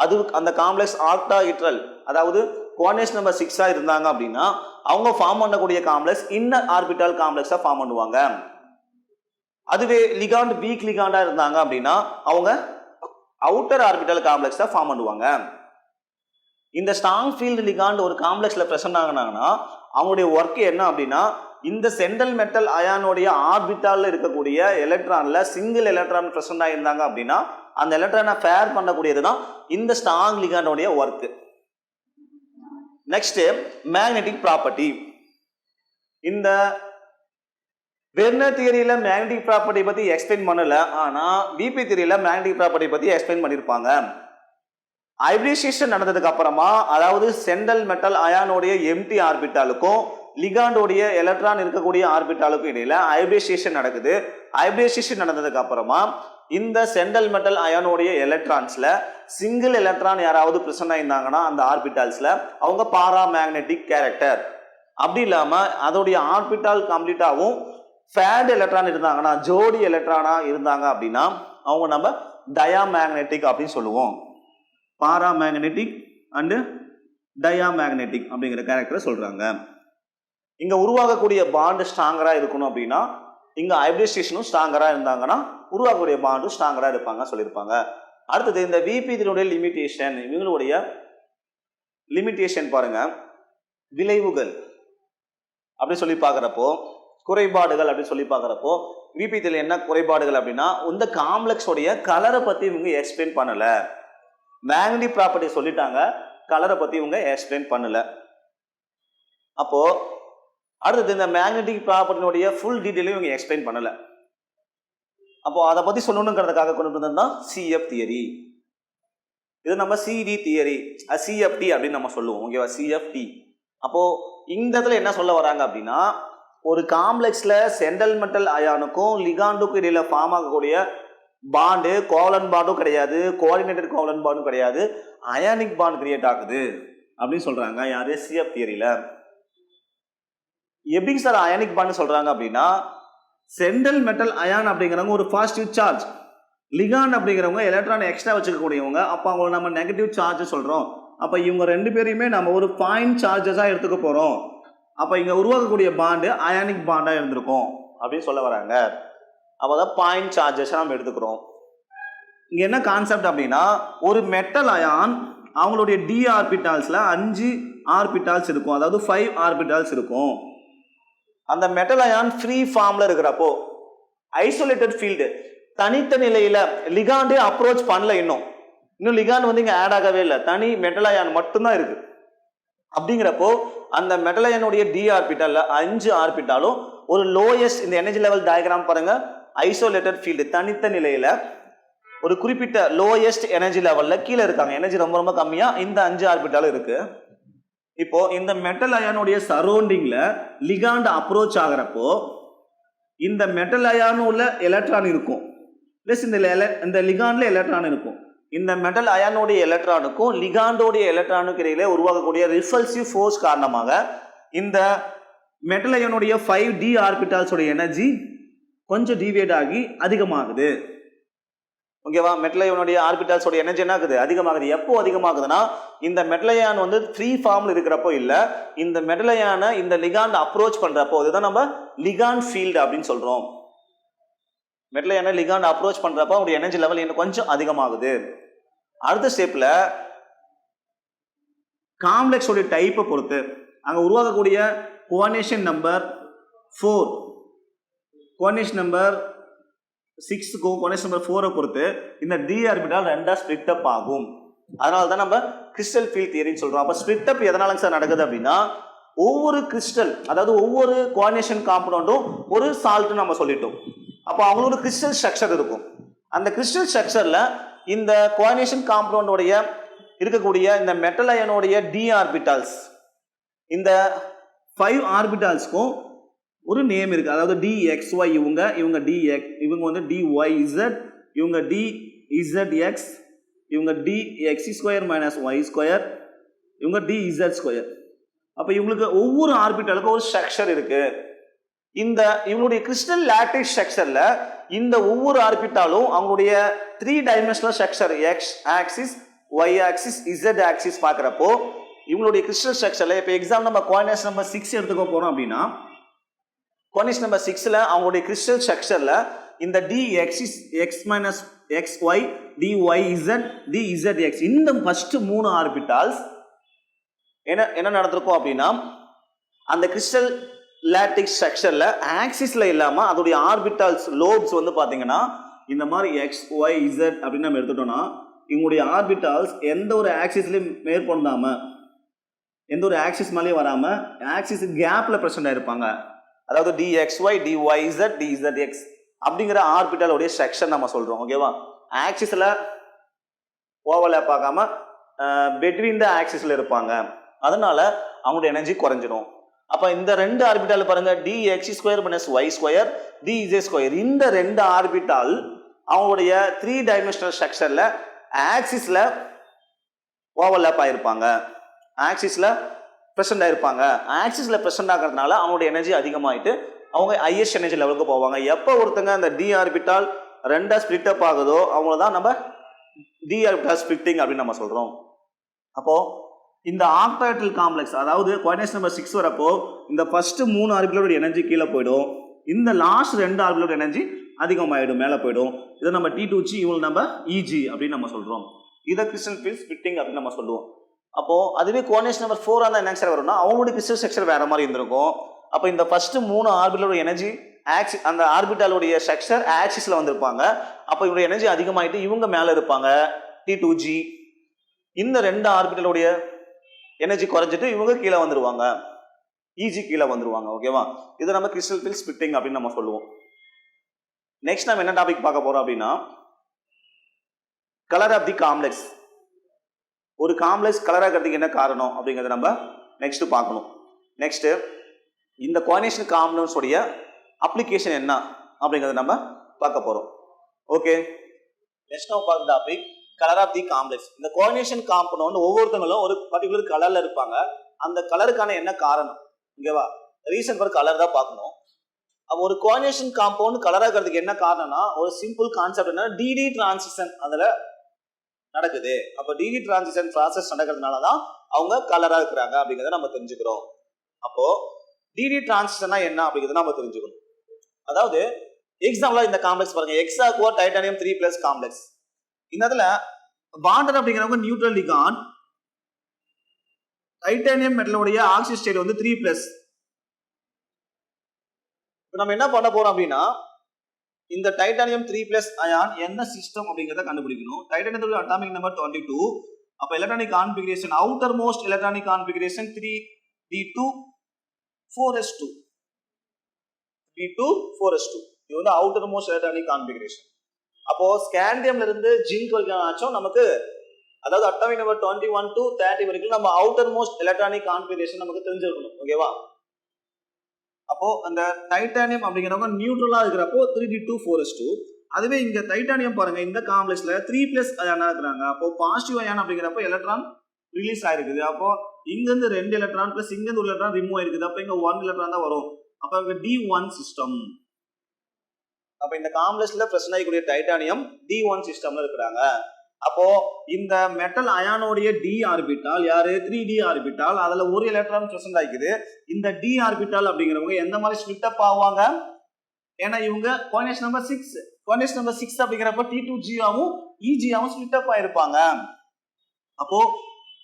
அது அந்த காம்ப்ளெக்ஸ் ஆக்டாஹெட்ரல் அதாவது கோஆர்டினேஷன் நம்பர் 6 இருந்தாங்க அப்படின்னா அவங்க ஃபார்ம் பண்ணக்கூடிய காம்ப்ளெக்ஸ் இன்னர் ஆர்பிட்டால் காம்ப்ளெக்ஸா ஃபார்ம் பண்ணுவாங்க. அதுவே லிகாண்ட் வீக் லிகாண்டா இருந்தாங்க அப்படின்னா அவங்க அவுட்டர் ஆர்பிட்டால் காம்ப்ளெக்ஸா ஃபார்ம் பண்ணுவாங்க. இந்த ஸ்ட்ராங் ஃபீல்டு லிகாண்ட் ஒரு காம்ப்ளெக்ஸ்ல பிரசன்ட் ஆகினாங்கன்னா அவங்களுடைய ஒர்க் என்ன அப்படின்னா இந்த சென்ட்ரல் மெட்டல் அயானுடைய ஆர்பிட்டால்ல இருக்கக்கூடிய எலக்ட்ரான்ல சிங்கிள் எலக்ட்ரான் பிரசன்ட் ஆகியிருந்தாங்க அப்படின்னா அந்த எலக்ட்ரானை ஃபேர் பண்ணக்கூடியதுதான் இந்த ஸ்ட்ராங் லிகாண்டோடைய ஒர்க். Next, magnetic property. இந்த வெர்னர் தியரியில மேக்னெட்டிக் ப்ராப்பர்ட்டி பத்தி எக்ஸ்பிளைன் பண்ணல, ஆனா பிபி தியரியில மேக்னெட்டிக் ப்ராப்பர்ட்டி பத்தி எக்ஸ்பிளைன் பண்ணிருப்பாங்க. ஹைபிரிடைசேஷன் நடந்ததுக்கு அப்புறமா அதாவது சென்ட்ரல் மெட்டல் அயானோடைய எம்டி ஆர்பிட்டாலுக்கும் லிகாண்டோடைய எலக்ட்ரான் இருக்கக்கூடிய ஆர்பிட்டாலுக்கும் இடையில ஹைபிரிடைசேஷன் நடக்குது. ஹைபிரிடைசேஷன் நடந்ததுக்கு அப்புறமா இந்த சென்ட்ரல் மெட்டல் அயானோடைய எலக்ட்ரான்ஸ்ல சிங்கிள் எலக்ட்ரான் யாராவது பிரசன்ட் ஆயிருந்தாங்கன்னா அந்த ஆர்பிட்டால்ஸ்ல அவங்க பாரா மேக்னெட்டிக் கேரக்டர். அப்படி இல்லாம அதோடைய ஆர்பிட்டால் கம்ப்ளீட்டாவும் ஃபேட் எலக்ட்ரான் இருந்தாங்கன்னா ஜோடி எலக்ட்ரானா இருந்தாங்க அப்படின்னா அவங்க நம்ம டயாமேக்னெட்டிக் அப்படின்னு சொல்லுவோம். பாராமேக்னெட்டிக் அண்ட் டயாமேக்னெட்டிக் அப்படிங்கிற கேரக்டரை சொல்றாங்க. இங்க உருவாகக்கூடிய பாண்டு ஸ்ட்ராங்கரா இருக்கணும் அப்படின்னா இங்க ஹைபிரிடைசேஷனும் ஸ்ட்ராங்கரா இருந்தாங்கன்னா உருவாகக்கூடிய பாண்டும் ஸ்ட்ராங்கரா இருப்பாங்க சொல்லியிருப்பாங்க. அடுத்தது இந்த விபி லிமிடேஷன். இவங்களுடைய லிமிடேஷன் பாருங்க, விளைவுகள் அப்படி சொல்லி பார்க்குறப்போ குறைபாடுகள் அப்படின்னு சொல்லி பார்க்குறப்போ விபிதியில் என்ன குறைபாடுகள் அப்படின்னா இந்த காம்ப்ளெக்ஸோடைய கலரை பத்தி இவங்க எக்ஸ்பிளைன் பண்ணல. மேக்னெட்டிக் ப்ராப்பர்ட்டி சொல்லிட்டாங்க, கலரை பத்தி இவங்க எக்ஸ்பிளைன் பண்ணல. அப்போ அடுத்தது இந்த மேக்னெட்டிக் ப்ராப்பர்ட்டினுடைய ஃபுல் டீட்டெயிலும் இவங்க எக்ஸ்பிளைன் பண்ணல. அப்போ அதை பத்தி சொல்லணுங்கிறதுக்காக கொண்டு வந்ததுதான் சிஎஃப் தியரி. இது நம்ம சிடி தியரி, சிஎஃப்டி அப்படின்னு நம்ம சொல்லுவோம். ஓகேவா? சிஎஃப்டி. அப்போ இந்த இடத்துல என்ன சொல்ல வராங்க அப்படின்னா ஒரு காம்ப்ளெக்ஸ்ல சென்ட்ரல் மெட்டல் அயானுக்கும் லிகாண்டுக்கும் இடையில ஃபார்ம் ஆகக்கூடிய பாண்டு கோவலன்ட் பாண்டும் கிடையாது, கோஆர்டினேட்டட் கோவலன்ட் பாண்டும் கிடையாது, அயானிக் பாண்ட் கிரியேட் ஆகுது அப்படின்னு சொல்றாங்க. யாரு? சிஎஃப் தியரியில. எப்படி சார் அயானிக் பாண்ட் சொல்றாங்க அப்படின்னா சென்ட்ரல் மெட்டல் அயான் அப்படிங்கிறவங்க ஒரு பாசிட்டிவ் சார்ஜ், லிகாண்ட் அப்படிங்கிறவங்க எலக்ட்ரான் எக்ஸ்ட்ரா வச்சுக்கக்கூடியவங்க. அப்போ அவங்க நம்ம நெகட்டிவ் சார்ஜ் சொல்றோம். அப்போ இவங்க ரெண்டு பேரையுமே நம்ம ஒரு பாயிண்ட் சார்ஜஸா எடுத்துக்க போறோம். அப்போ இங்க உருவாக்கக்கூடிய பாண்டு அயானிக் பாண்டா இருந்திருக்கும் அப்படின்னு சொல்ல வராங்க. அப்போதான் பாயிண்ட் சார்ஜஸ் நம்ம எடுத்துக்கிறோம். இங்க என்ன கான்செப்ட் அப்படின்னா ஒரு மெட்டல் அயான் அவங்களுடைய டி ஆர்பிட்டால்ஸ்ல 5 ஆர்பிட்டால்ஸ் இருக்கும், அதாவது 5 ஆர்பிட்டால்ஸ் இருக்கும். அந்த மெட்டல் அயான் ஃப்ரீ ஃபார்ம்ல இருக்கிறப்போ ஐசோலேட்டட் ஃபீல்டு தனித்த நிலையில லிகாண்டே அப்ரோச் பண்ணல, இன்னும் லிகாண்ட் வந்து இங்க ஆட் ஆகவே இல்லை, தனி மெட்டல் அயான் மட்டும்தான் இருக்கு. அப்படிங்கிறப்போ அந்த மெட்டல் அயானுடைய டி ஆர்பிட்டால்ல 5 ஆர்பிட்டாலும் ஒரு லோயஸ்ட், இந்த எனர்ஜி லெவல் டயக்ராம் பாருங்க, ஐசோலேட்டட் ஃபீல்டு, தனித்த நிலையில ஒரு குறிப்பிட்ட லோயஸ்ட் எனர்ஜி லெவல்ல கீழே இருக்காங்க, எனர்ஜி ரொம்ப ரொம்ப கம்மியா இந்த 5 ஆர்பிட்டாலும் இருக்கு. இப்போ இந்த மெட்டல் அயானுடைய சரௌண்டிங்ல லிகாண்ட் அப்ரோச் ஆகிறப்போ இந்த மெட்டல் அயான் உள்ள எலக்ட்ரான் இருக்கும், பிளஸ் இந்த லிகாண்ட்ல எலக்ட்ரான் இருக்கும். இந்த மெட்டல் அயானுடைய எலக்ட்ரானுக்கும் லிகாண்டோடைய எலக்ட்ரானுக்கு இடையில உருவாகக்கூடிய ரிபல்சிவ் ஃபோர்ஸ் காரணமாக இந்த மெட்டல் அயானுடைய 5d ஆர்பிட்டால்ஸோட எனர்ஜி கொஞ்சம் டிவியேட் ஆகி அதிகமாகுது. ஓகேவா? மெட்டல் அயானுடைய ஆர்பிட்டால்ஸோட எனர்ஜி என்ன ஆகுது? அதிகமாகுது. எப்போ அதிகமாகுதுன்னா இந்த மெட்டல் அயான் வந்து ஃப்ரீ ஃபார்ம்ல இருக்கிறப்போ இல்ல, இந்த மெட்டல் அயானை இந்த லிகாண்ட் அப்ரோச் பண்றப்போ, இதுதான் நம்ம லிகாண்ட் ஃபீல்டு அப்படின்னு சொல்றோம். மெட்டல் அயானை லிகாண்ட் அப்ரோச் பண்றப்போ அவங்களுடைய எனர்ஜி லெவல் இன்னும் கொஞ்சம் அதிகமாகுது. அடுத்த ஸ்டெப்ல காம்ப்ளெக்ஸ் உடைய டைப்பை பொறுத்து அங்க உருவாகக்கூடிய கோஆர்டினேஷன் நம்பர் 4, கோஆர்டினேஷன் நம்பர் 6க்கும் கோஆர்டினேஷன் நம்பர் 4 பொறுத்து இந்த டி ஆர்பிட்டால் ரெண்டா ஸ்பிளிட் அப் ஆகும். அதனால தான் நம்ம கிறிஸ்டல் ஃபீல்ட் தியரின்னு சொல்றோம். அப்ப ஸ்பிளிட் அப் எதனால சார் நடக்குது அப்படின்னா, ஒவ்வொரு கிறிஸ்டல், அதாவது ஒவ்வொரு கோஆர்டினேஷன் காம்பவுண்டும் ஒரு சால்ட் நம்ம சொல்லிட்டோம். அப்போ அவங்களோட கிறிஸ்டல் ஸ்ட்ரக்சர் இருக்கும். அந்த கிறிஸ்டல் ஸ்ட்ரக்சர்ல இந்த கோஆர்டினேஷன் காம்பவுண்டோடைய இருக்கக்கூடிய இந்த மெட்டல் அயனுடைய டி ஆர்பிட்டால்ஸ், இந்த 5 ஆர்பிட்டால்ஸ்க்கும் ஒரு நேம் இருக்கு. அதாவது DXY, இவங்க DX, இவங்க வந்து DYZ, இவங்க DZX, இவங்க DX² - Y², இவங்க DZ². அப்ப இவங்களுக்கு ஒவ்வொரு ஆர்பிட்டாலுக்கும் ஒரு ஸ்ட்ரக்சர் இருக்கு. இந்த இவங்களுடைய கிறிஸ்டல் லாட்டிஸ் ஸ்ட்ரக்சர்ல இந்த ஒவ்வொரு ஆர்பிட்டாலும் அவங்களுடைய 3 dimensional structure, X axis, Y axis, Z axis பார்க்குறப்போ இவங்களுடைய கிறிஸ்டல் ஸ்ட்ரக்சர்ல, இப்போ எக்ஸாம்பிள் நம்ம கோஆர்டினேஷன் நம்பர் 6 எடுத்துக்க போறோம் அப்படின்னா, கோஆர்டினேஷன் நம்பர் 6ல அவங்களுடைய கிறிஸ்டல் ஸ்ட்ரக்சர்ல இந்த DX-XY, DYZ, DZX, இந்த ஃபர்ஸ்ட் 3 ஆர்பிட்டால்ஸ் என்ன நடந்திருக்கும் அப்படின்னா, அந்த கிறிஸ்டல் லாட்டிஸ் ஸ்ட்ரக்சர்ல ஆக்சிஸ்ல இல்லாம அதோடைய ஆர்பிட்டால்ஸ் லோப்ஸ் வந்து பாத்தீங்கன்னா இந்த மாதிரி XYZ அப்படின்னு நம்ம எடுத்துட்டோம்னா, இவங்களுடைய ஆர்பிட்டால்ஸ் எந்த ஒரு ஆக்சிஸ்லயும் மேற்கொண்டாம, எந்த ஒரு ஆக்சிஸ் மேலேயும் வராம ஆக்சிஸ் கேப்ல பிரசன்ட் ஆயிருப்பாங்க. அதாவது DXY, DYZ, DZX அப்படிங்கிற ஆர்பிட்டாலோடைய ஸ்ட்ரக்சர் நம்ம சொல்றோம். ஓகேவா? ஆக்சிஸ்ல ஓவர்லாப் ஆகாம பெட்வீன் த ஆக்சிஸ்ல இருப்பாங்க. அதனால அவங்களுடைய எனர்ஜி குறைஞ்சிடும். அப்ப இந்த 2 ஆர்பிட்டால் பாருங்க, DX² - Y², DZ², இந்த 2 ஆர்பிட்டால் அவங்களுடைய 3 டைமென்ஷனல் ஸ்ட்ரக்சர்ல ஆக்சிஸ்ல ஓவர்லாப் ஆயிருப்பாங்க, ஆக்சிஸ்ல பிரசன்ட் ஆயிருப்பாங்க. ஆக்சிஸ்ல பிரசன்ட் ஆகிறதுனால அவங்களுடைய எனர்ஜி அதிகமாயிட்டு அவங்க ஹையஸ்ட் எனர்ஜி லெவலுக்கு போவாங்க. எப்போ ஒருத்தங்க அந்த டி ஆர்பிட்டால் 2 ஸ்பிளிட் அப் ஆகுதோ அவங்கள தான் நம்ம டி ஆர்பிட்டால் ஸ்பிளிட்டிங் அப்படின்னு நம்ம சொல்றோம். அப்போ இந்த ஆக்டாய்டல் காம்ப்ளெக்ஸ், அதாவது கோஆர்டினேஷன் நம்பர் 6 வரப்போ இந்த ஃபர்ஸ்ட் 3 ஆர்பிட்டலோட எனர்ஜி கீழே போயிடும், இந்த லாஸ்ட் 2 ஆர்பிட்டலோட எனர்ஜி அதிகமாயிடும், மேலே போயிடும். இதை நம்ம T2G, இவங்க நம்ம EG அப்படின்னு நம்ம சொல்றோம். இதை கிறிஸ்டல் ஃபீல்ட் ஸ்பிளிட்டிங் அப்படின்னு நம்ம சொல்லுவோம். அப்போ அதுவே கோஆர்டினேஷன் நம்பர் 4 அந்த என்ன சார் வரும்னா, அவங்களுடைய கிறிஸ்டல் ஸ்ட்ரக்சர் வேற மாதிரி இருந்திருக்கும். அப்போ இந்த ஃபர்ஸ்ட் 3 ஆர்பிட்டலோட எனர்ஜி அந்த ஆர்பிட்டாலுடைய ஸ்ட்ரக்சர் ஆக்சிஸ்ல வந்திருப்பாங்க. அப்போ இவருடைய எனர்ஜி அதிகமாயிட்டு இவங்க மேல இருப்பாங்க, T2G. இந்த 2 ஆர்பிட்டலுடைய எனர்ஜி குறைஞ்சிட்டு இவங்க கீழே வந்துருவாங்க, EG கீழே வந்துருவாங்க. ஓகேவா? இதை நம்ம கிறிஸ்டல் ஃபீல்ட் ஸ்பிளிட்டிங் அப்படின்னு நம்ம சொல்லுவோம். நெக்ஸ்ட் நம்ம என்ன டாபிக் பார்க்க போறோம் அப்படின்னா, கலர் ஆஃப் தி காம்ப்ளெக்ஸ். ஒரு காம்ப்ளெக்ஸ் கலர் ஆகிறதுக்கு என்ன காரணம் அப்படிங்கிறத நம்ம நெக்ஸ்ட் பார்க்கணும். நெக்ஸ்ட் இந்த கோஆர்டினேஷன் காம்பவுண்ட்ஸ் உடைய அப்ளிகேஷன் என்ன அப்படிங்கிறத நம்ம பார்க்க போறோம். ஓகே, நெக்ஸ்ட் நம்ம பார்க்குற topic colour of the complex. இந்த கோஆர்டினேஷன் காம்பவுண்ட் ஒவ்வொருத்தங்களும் ஒரு பர்டிகுலர் கலர்ல இருப்பாங்க. அந்த கலருக்கான என்ன காரணம், ஓகேவா, ரீசன் ஃபார் கலர் தான் பார்க்கணும். அப்போ ஒரு கோஆர்டினேஷன் காம்பவுண்ட் கலர் ஆகிறதுக்கு என்ன காரணம்னா, ஒரு சிம்பிள் கான்செப்ட் என்ன, டிடி டிரான்சிஷன் அதுல நடக்குது. அப்ப டிடி டிரான்சிஷன் ப்ராசஸ் நடக்கிறதுனால தான் அவங்க கலரா இருக்கிறாங்க அப்படிங்கிறத நம்ம தெரிஞ்சுக்கிறோம். அப்போ டிடி டிரான்சிஷனா என்ன அப்படிங்கிறத நம்ம தெரிஞ்சுக்கணும். அதாவது எக்ஸாம்பிளா இந்த காம்ப்ளெக்ஸ் பாருங்க, எக்ஸாக்வா டைட்டானியம் 3+ காம்ப்ளெக்ஸ். இந்த இடத்துல பாண்டர் அப்படிங்கிறவங்க நியூட்ரல் லிகாண்ட், டைட்டானியம் மெட்டலுடைய ஆக்சிஜன் ஸ்டேட் வந்து 3+. இப்போ நம்ம என்ன பண்ண போறோம் அப்படின்னா, இந்த டைட்டானியம் 3+ அயான் என்ன சிஸ்டம் அப்படிங்கறத கண்டுபிடிக்கணும். டைட்டானியத்தோட அட்டாமிக் நம்பர் 22. அப்ப electronic configuration outer most electronic configuration 3d2 4s2. 3d2 4s2. இது வந்து அவுட்டர் மோஸ்ட் எலக்ட்ரானிக் கான்ஃபிகரேஷன். அப்போ ஸ்காண்டியம்ல இருந்து ஜிங்க் வரைக்கும் ஆச்சும் நமக்கு, அதாவது அட்டாமிக் நம்பர் 21 to 30 வரைக்கும் நம்ம அவுட்டர் மோஸ்ட் எலக்ட்ரானிக் கான்ஃபிகரேஷன் நமக்கு தெரிஞ்சிருக்கணும். ஓகேவா? அப்போ அந்த டைட்டானியம் அப்படிங்கிறவங்க நியூட்ரலா இருக்கிறப்போ 3d2 4s2. அதுவே இங்க டைட்டானியம் பாருங்க, இந்த காம்ப்ளெக்ஸ்ல 3+ அயானா இருக்கிறாங்க. அப்போ பாசிட்டிவ் அயான் அப்படிங்கிறப்போ எலக்ட்ரான் ரிலீஸ் ஆயிருக்குது. அப்போ இங்க இருந்து 2 எலக்ட்ரான் பிளஸ் இங்க இருந்து ஒரு எலக்ட்ரான் ரிமூவ் ஆயிருக்குது. அப்போ இங்க 1 எலக்ட்ரான் தான் வரும். அப்போ இங்க d1 சிஸ்டம். அப்ப இந்த காம்ப்ளெக்ஸ்ல பிரச்சனை ஆகக்கூடிய டைட்டானியம் d1 சிஸ்டம்ல இருக்கிறாங்க. அப்போ இந்த மெட்டல் அயானோடைய d ஆர்பிட்டால் யாரு 3d ஆர்பிட்டால், அதுல ஒரு எலக்ட்ரான் பிரசன்ட் ஆகிக்குது. இந்த d ஆர்பிட்டால் அப்படிங்கிறவங்க எந்த மாதிரி ஸ்பிளிட் அப் ஆவாங்க? ஏன்னா இவங்க கோஆர்டினேஷன் நம்பர் 6. கோஆர்டினேஷன் நம்பர் 6 அப்படிங்கிறப்ப T2G ஆவும் EG ஆவும் ஸ்பிளிட் அப் ஆயிருப்பாங்க. அப்போ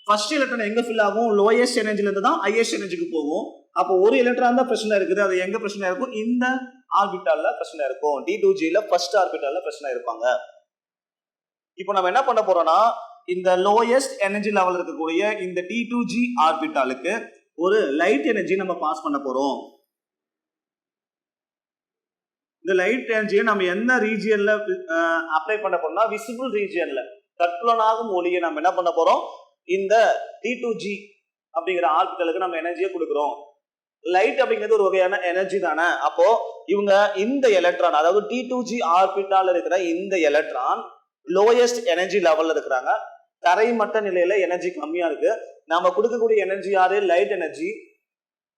ஃபர்ஸ்ட் எலக்ட்ரான் எங்க ஃபில் ஆகும்? லோயஸ்ட் எனர்ஜில இருந்து தான் ஹையஸ்ட் எனர்ஜிக்கு போகும். அப்போ ஒரு எலக்ட்ரான் தான் பிரச்சனை இருக்குது. அது எங்க பிரச்சனை இருக்கும்? இந்த ஆர்பிட்டால்ல பிரச்சனை இருக்கும். T2G ல ஃபர்ஸ்ட் ஆர்பிட்டால்ல பிரச்சனை இருப்பாங்க. இப்போ நம்ம என்ன பண்ண போறோம்னா, இந்த லோயஸ்ட் எனர்ஜி லெவல் இருக்கக்கூடிய இந்த T2G ஆர்பிட்டாலுக்கு ஒரு லைட் எனர்ஜி நம்ம பாஸ் பண்ண போறோம். இந்த லைட் எனர்ஜியை நம்ம என்ன ரீஜியன்ல அப்ளை பண்ண போறோம்னா, விசிபிள் ரீஜியன்ல கட்புலனாகும் ஒளியை நம்ம என்ன பண்ண போறோம்? இந்த T2G அப்படிங்கிற ஆர்பிட்டாலுக்கு நம்ம எனர்ஜியை கொடுக்குறோம். லைட் அப்படிங்கிறது ஒரு வகையான எனர்ஜி தானே. அப்போ இவங்க இந்த எலக்ட்ரான், அதாவது T2G ஆர்பிட்டால் இருக்கிற இந்த எலக்ட்ரான் லோயஸ்ட் எனர்ஜி லெவல்ல இருக்கிறாங்க. தரைமட்ட நிலையில எனர்ஜி கம்மியா இருக்கு. நம்ம கொடுக்கக்கூடிய எனர்ஜி யாரு? Light energy.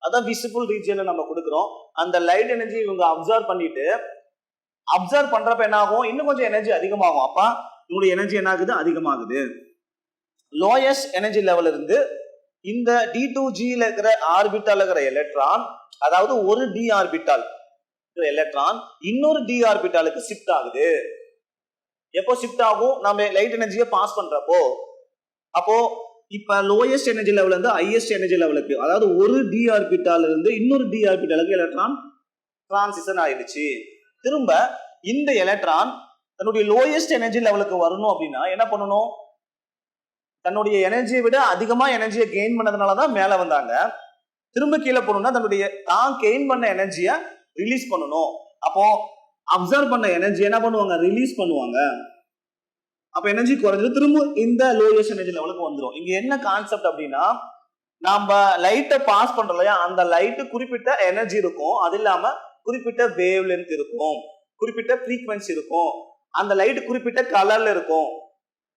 அதான் விசிபிள் ரீஜியன்ல நம்ம கொடுக்குறோம். அந்த லைட் எனர்ஜி இவங்க அப்சர்வ் பண்ணிட்டு, அப்சர்வ் பண்றப்ப என்ன ஆகும்? இன்னும் கொஞ்சம் எனர்ஜி அதிகமாகும். அப்ப இவங்களுடைய எனர்ஜி என்ன ஆகுது? அதிகமாகுது. லோயஸ்ட் எனர்ஜி லெவல் இருந்து இந்த T2G ல இருக்கிற ஆர்பிட்டால் இருக்கிற எலக்ட்ரான், அதாவது ஒரு d ஆர்பிட்டால் எலக்ட்ரான் இன்னொரு d ஆர்பிட்டாலுக்கு ஷிஃப்ட் ஆகுது. எப்போ ஷிஃப்ட் ஆகும்? நம்ம லைட் எனர்ஜியை பாஸ் பண்றப்போ. அப்போ இப்ப லோயஸ்ட் எனர்ஜி லெவல் இருந்து ஹையஸ்ட் எனர்ஜி லெவலுக்கு, அதாவது ஒரு d ஆர்பிட்டால் இருந்து இன்னொரு d ஆர்பிட்டாலுக்கு எலக்ட்ரான் டிரான்சிஷன் ஆயிடுச்சு. திரும்ப இந்த எலக்ட்ரான் தன்னுடைய லோயஸ்ட் எனர்ஜி லெவலுக்கு வரணும் அப்படின்னா என்ன பண்ணணும்? தன்னுடைய எனர்ஜியை விட அதிகமா எனர்ஜியை கெயின் பண்ணதுனாலதான் மேல வந்தாங்க. திரும்ப கீழே போகணும்னா தன்னுடைய தான் கெயின் பண்ண எனர்ஜியை ரிலீஸ் பண்ணணும். அப்போ அப்சர்வ் பண்ண எனர்ஜி என்ன பண்ணுவாங்க? ரிலீஸ் பண்ணுவாங்க. அப்ப எனர்ஜி குறைஞ்சது திரும்ப இந்த லோயஸ்ட் எனர்ஜி லெவலுக்கு வந்துடும். இங்க என்ன கான்செப்ட் அப்படின்னா, நம்ம லைட்டை பாஸ் பண்றோம் இல்லையா, அந்த லைட்டு குறிப்பிட்ட எனர்ஜி இருக்கும். அது இல்லாம குறிப்பிட்ட வேவ் லென்த் இருக்கும், குறிப்பிட்ட ஃப்ரீக்வன்சி இருக்கும். அந்த லைட் குறிப்பிட்ட கலர்ல இருக்கும்.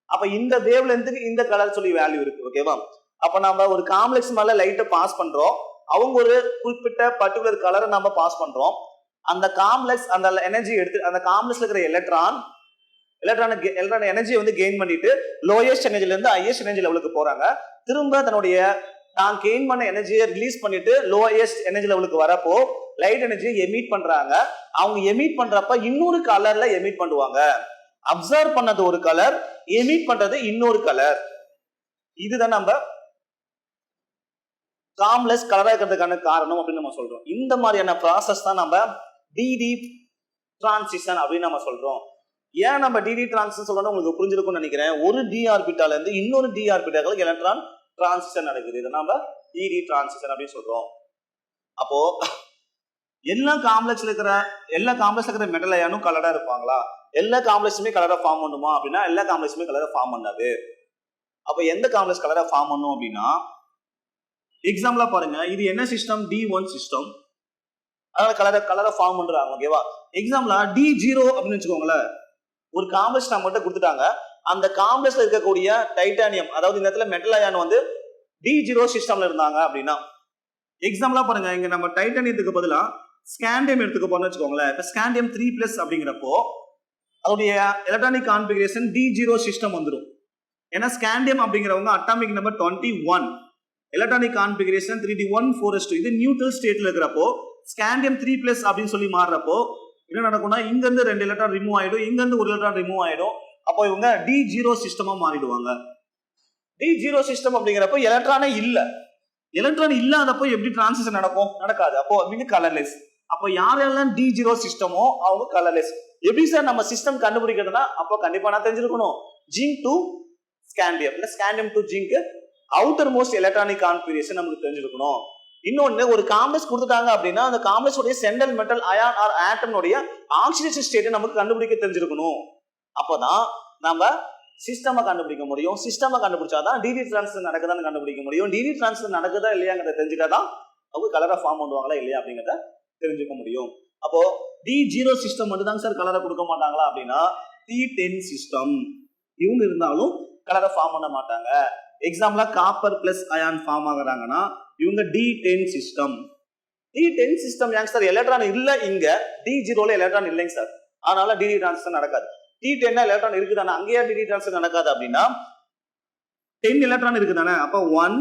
அப்ப இந்த வேவ் லென்த்துக்கு இந்த கலர் சொல்லி வேல்யூ இருக்கு. ஓகேவா? அப்ப நம்ம ஒரு காம்ப்ளெக்ஸ் மேல லைட்டை பாஸ் பண்றோம். அவங்க ஒரு குறிப்பிட்ட பர்டிகுலர் கலரை நம்ம பாஸ் பண்றோம். அந்த காம்ப்ளெக்ஸ் அந்த எனர்ஜி எடுத்து அந்த காம்ப்ளெக்ஸ்ல இருக்கிற எலக்ட்ரான் எனர்ஜியை வந்து கெயின் பண்ணிட்டு லோயஸ்ட் எனர்ஜில இருந்து ஹையஸ்ட் எனர்ஜி லெவலுக்கு போறாங்க. திரும்ப தன்னுடைய தான் கெயின் பண்ண எனர்ஜியை ரிலீஸ் பண்ணிட்டு லோயஸ்ட் எனர்ஜி லெவலுக்கு வரப்போ லைட் எனர்ஜியை எமிட் பண்றாங்க. அவங்க எமிட் பண்றப்ப இன்னொரு கலர்ல எமிட் பண்ணுவாங்க. அப்சர்வ் பண்ணது ஒரு கலர், எமிட் பண்றது இன்னொரு கலர். இதுதான் நம்ம காம்ப்ளெக்ஸ் கலரா இருக்கிறதுக்கான காரணம் அப்படின்னு நம்ம சொல்றோம். இந்த மாதிரியான ப்ராசஸ் தான் நம்ம DD டிரான்சிஷன் அப்படின்னு நம்ம சொல்றோம். ஏன் நம்ம DD டிரான்சிஷன் சொல்றோம்னு உங்களுக்கு புரிஞ்சிருக்கும்னு நினைக்கிறேன். ஒரு d ஆர்பிட்டால இருந்து இன்னொரு d ஆர்பிட்டாலுக்கு எலக்ட்ரான் டிரான்சிஷன் நடக்குது. இதை நம்ம DD டிரான்சிஷன் அப்படின்னு சொல்றோம். அப்போ எல்லா காம்ப்ளெக்ஸ்ல இருக்கிற மெட்டல் அயானும் கலரா இருப்பாங்களா? எல்லா காம்ப்ளெக்ஸுமே கலரா ஃபார்ம் பண்ணுமா அப்படின்னா எல்லா காம்ப்ளெக்ஸுமே கலரா ஃபார்ம் பண்ணாது. அப்ப எந்த காம்ப்ளெக்ஸ் கலரா ஃபார்ம் பண்ணும் அப்படின்னா, எக்ஸாம்பிளா பாருங்க, இது என்ன சிஸ்டம்? D1 system. அதனால கலரா ஃபார்ம் பண்றாங்க. ஓகேவா? எக்ஸாம்பிளா D0 அப்படின்னு வச்சுக்கோங்களேன். ஒரு காம்ப்ளெக்ஸ் நம்மகிட்ட கொடுத்துட்டாங்க. அந்த காம்ப்ளெக்ஸ்ல இருக்கக்கூடிய டைட்டானியம், அதாவது இந்த இடத்துல மெட்டல் அயான் வந்து D0 சிஸ்டம்ல இருந்தாங்க அப்படின்னா, எக்ஸாம்பிளா பாருங்க, இங்க நம்ம டைட்டானியத்துக்கு பதிலா ஸ்காண்டியம் எடுத்துக்க போறோம்னு வச்சுக்கோங்களேன். இப்ப ஸ்காண்டியம் 3+ அப்படிங்கிறப்போ அதோடைய எலக்ட்ரானிக் கான்ஃபிகரேஷன் D0 சிஸ்டம் வந்துடும். ஏன்னா ஸ்காண்டியம் அப்படிங்கிறவங்க atomic number 21, electronic configuration 3d1 4s2. இது நியூட்ரல் ஸ்டேட்ல இருக்கிறப்போ ஸ்காண்டியம் 3+ அப்படின்னு சொல்லி மாறுறப்போ என்ன நடக்கும்னா, இங்க இருந்து 2 எலக்ட்ரான் ரிமூவ் ஆயிடும், இங்க இருந்து ஒரு எலக்ட்ரான் ரிமூவ் ஆயிடும். அப்போ இவங்க D0 சிஸ்டமா மாறிடுவாங்க. D0 சிஸ்டம் அப்படிங்கிறப்போ எலக்ட்ரானே இல்ல. எலக்ட்ரான் இல்லாதப்போ எப்படி டிரான்சிஷன் நடக்கும்? நடக்காது. அப்போ இவங்க கலர்லெஸ். அப்போ யாரெல்லாம் D0 சிஸ்டமோ அவங்க கலர்லெஸ். எப்படி சார் நம்ம சிஸ்டம் கண்டுபிடிக்கிறதுனா அப்போ கண்டிப்பா நான் தெரிஞ்சிருக்கணும் ஜிங்க் டு ஸ்காண்டியம் இல்ல scandium to zinc outer most electronic configuration நமக்கு தெரிஞ்சிருக்கணும். இன்னொன்னு ஒரு காம்ப்ளெக்ஸ் கொடுத்துட்டாங்க அப்படின்னா அந்த காம்ப்ளெக்ஸ் உடைய சென்ட்ரல் மெட்டல் அயான் ஆர் ஆட்டம்னுடைய ஆக்சிடேஷன் ஸ்டேட்டை நமக்கு கண்டுபிடிக்க தெரிஞ்சிருக்கணும். அப்போதான் நம்ம சிஸ்டமை கண்டுபிடிக்க முடியும். சிஸ்டமை கண்டுபிடிச்சாதான் டிடி டிரான்ஸ்ஃபர் நடக்குதான்னு கண்டுபிடிக்க முடியும். டிடி டிரான்ஸ்ஃபர் நடக்குதா இல்லையாங்கிறத தெரிஞ்சுக்காதான் அவங்க கலரை ஃபார்ம் பண்ணுவாங்களா இல்லையா அப்படிங்கிறத தெரிஞ்சுக்க முடியும். அப்போ D0 சிஸ்டம் மட்டும் தான் சார் கலரை கொடுக்க மாட்டாங்களா அப்படின்னா T10 சிஸ்டம் இவங்க இருந்தாலும் கலரை ஃபார்ம் பண்ண மாட்டாங்க. எக்ஸாம்பிளா காப்பர் பிளஸ் அயான் ஃபார்ம் ஆகுறாங்கன்னா இவங்க D10 சிஸ்டம். D10 சிஸ்டம் ஏங்க சார் எலக்ட்ரான் இல்ல இங்க D0ல எலக்ட்ரான் இல்லைங்க சார், அதனால டிடி டிரான்ஸ்ஃபர் நடக்காது. T10 எலக்ட்ரான் இருக்குதானே, அங்கேயா டிடி டிரான்ஸ்ஃபர் நடக்காது அப்படின்னா 10 எலக்ட்ரான் இருக்குதானே, அப்ப 1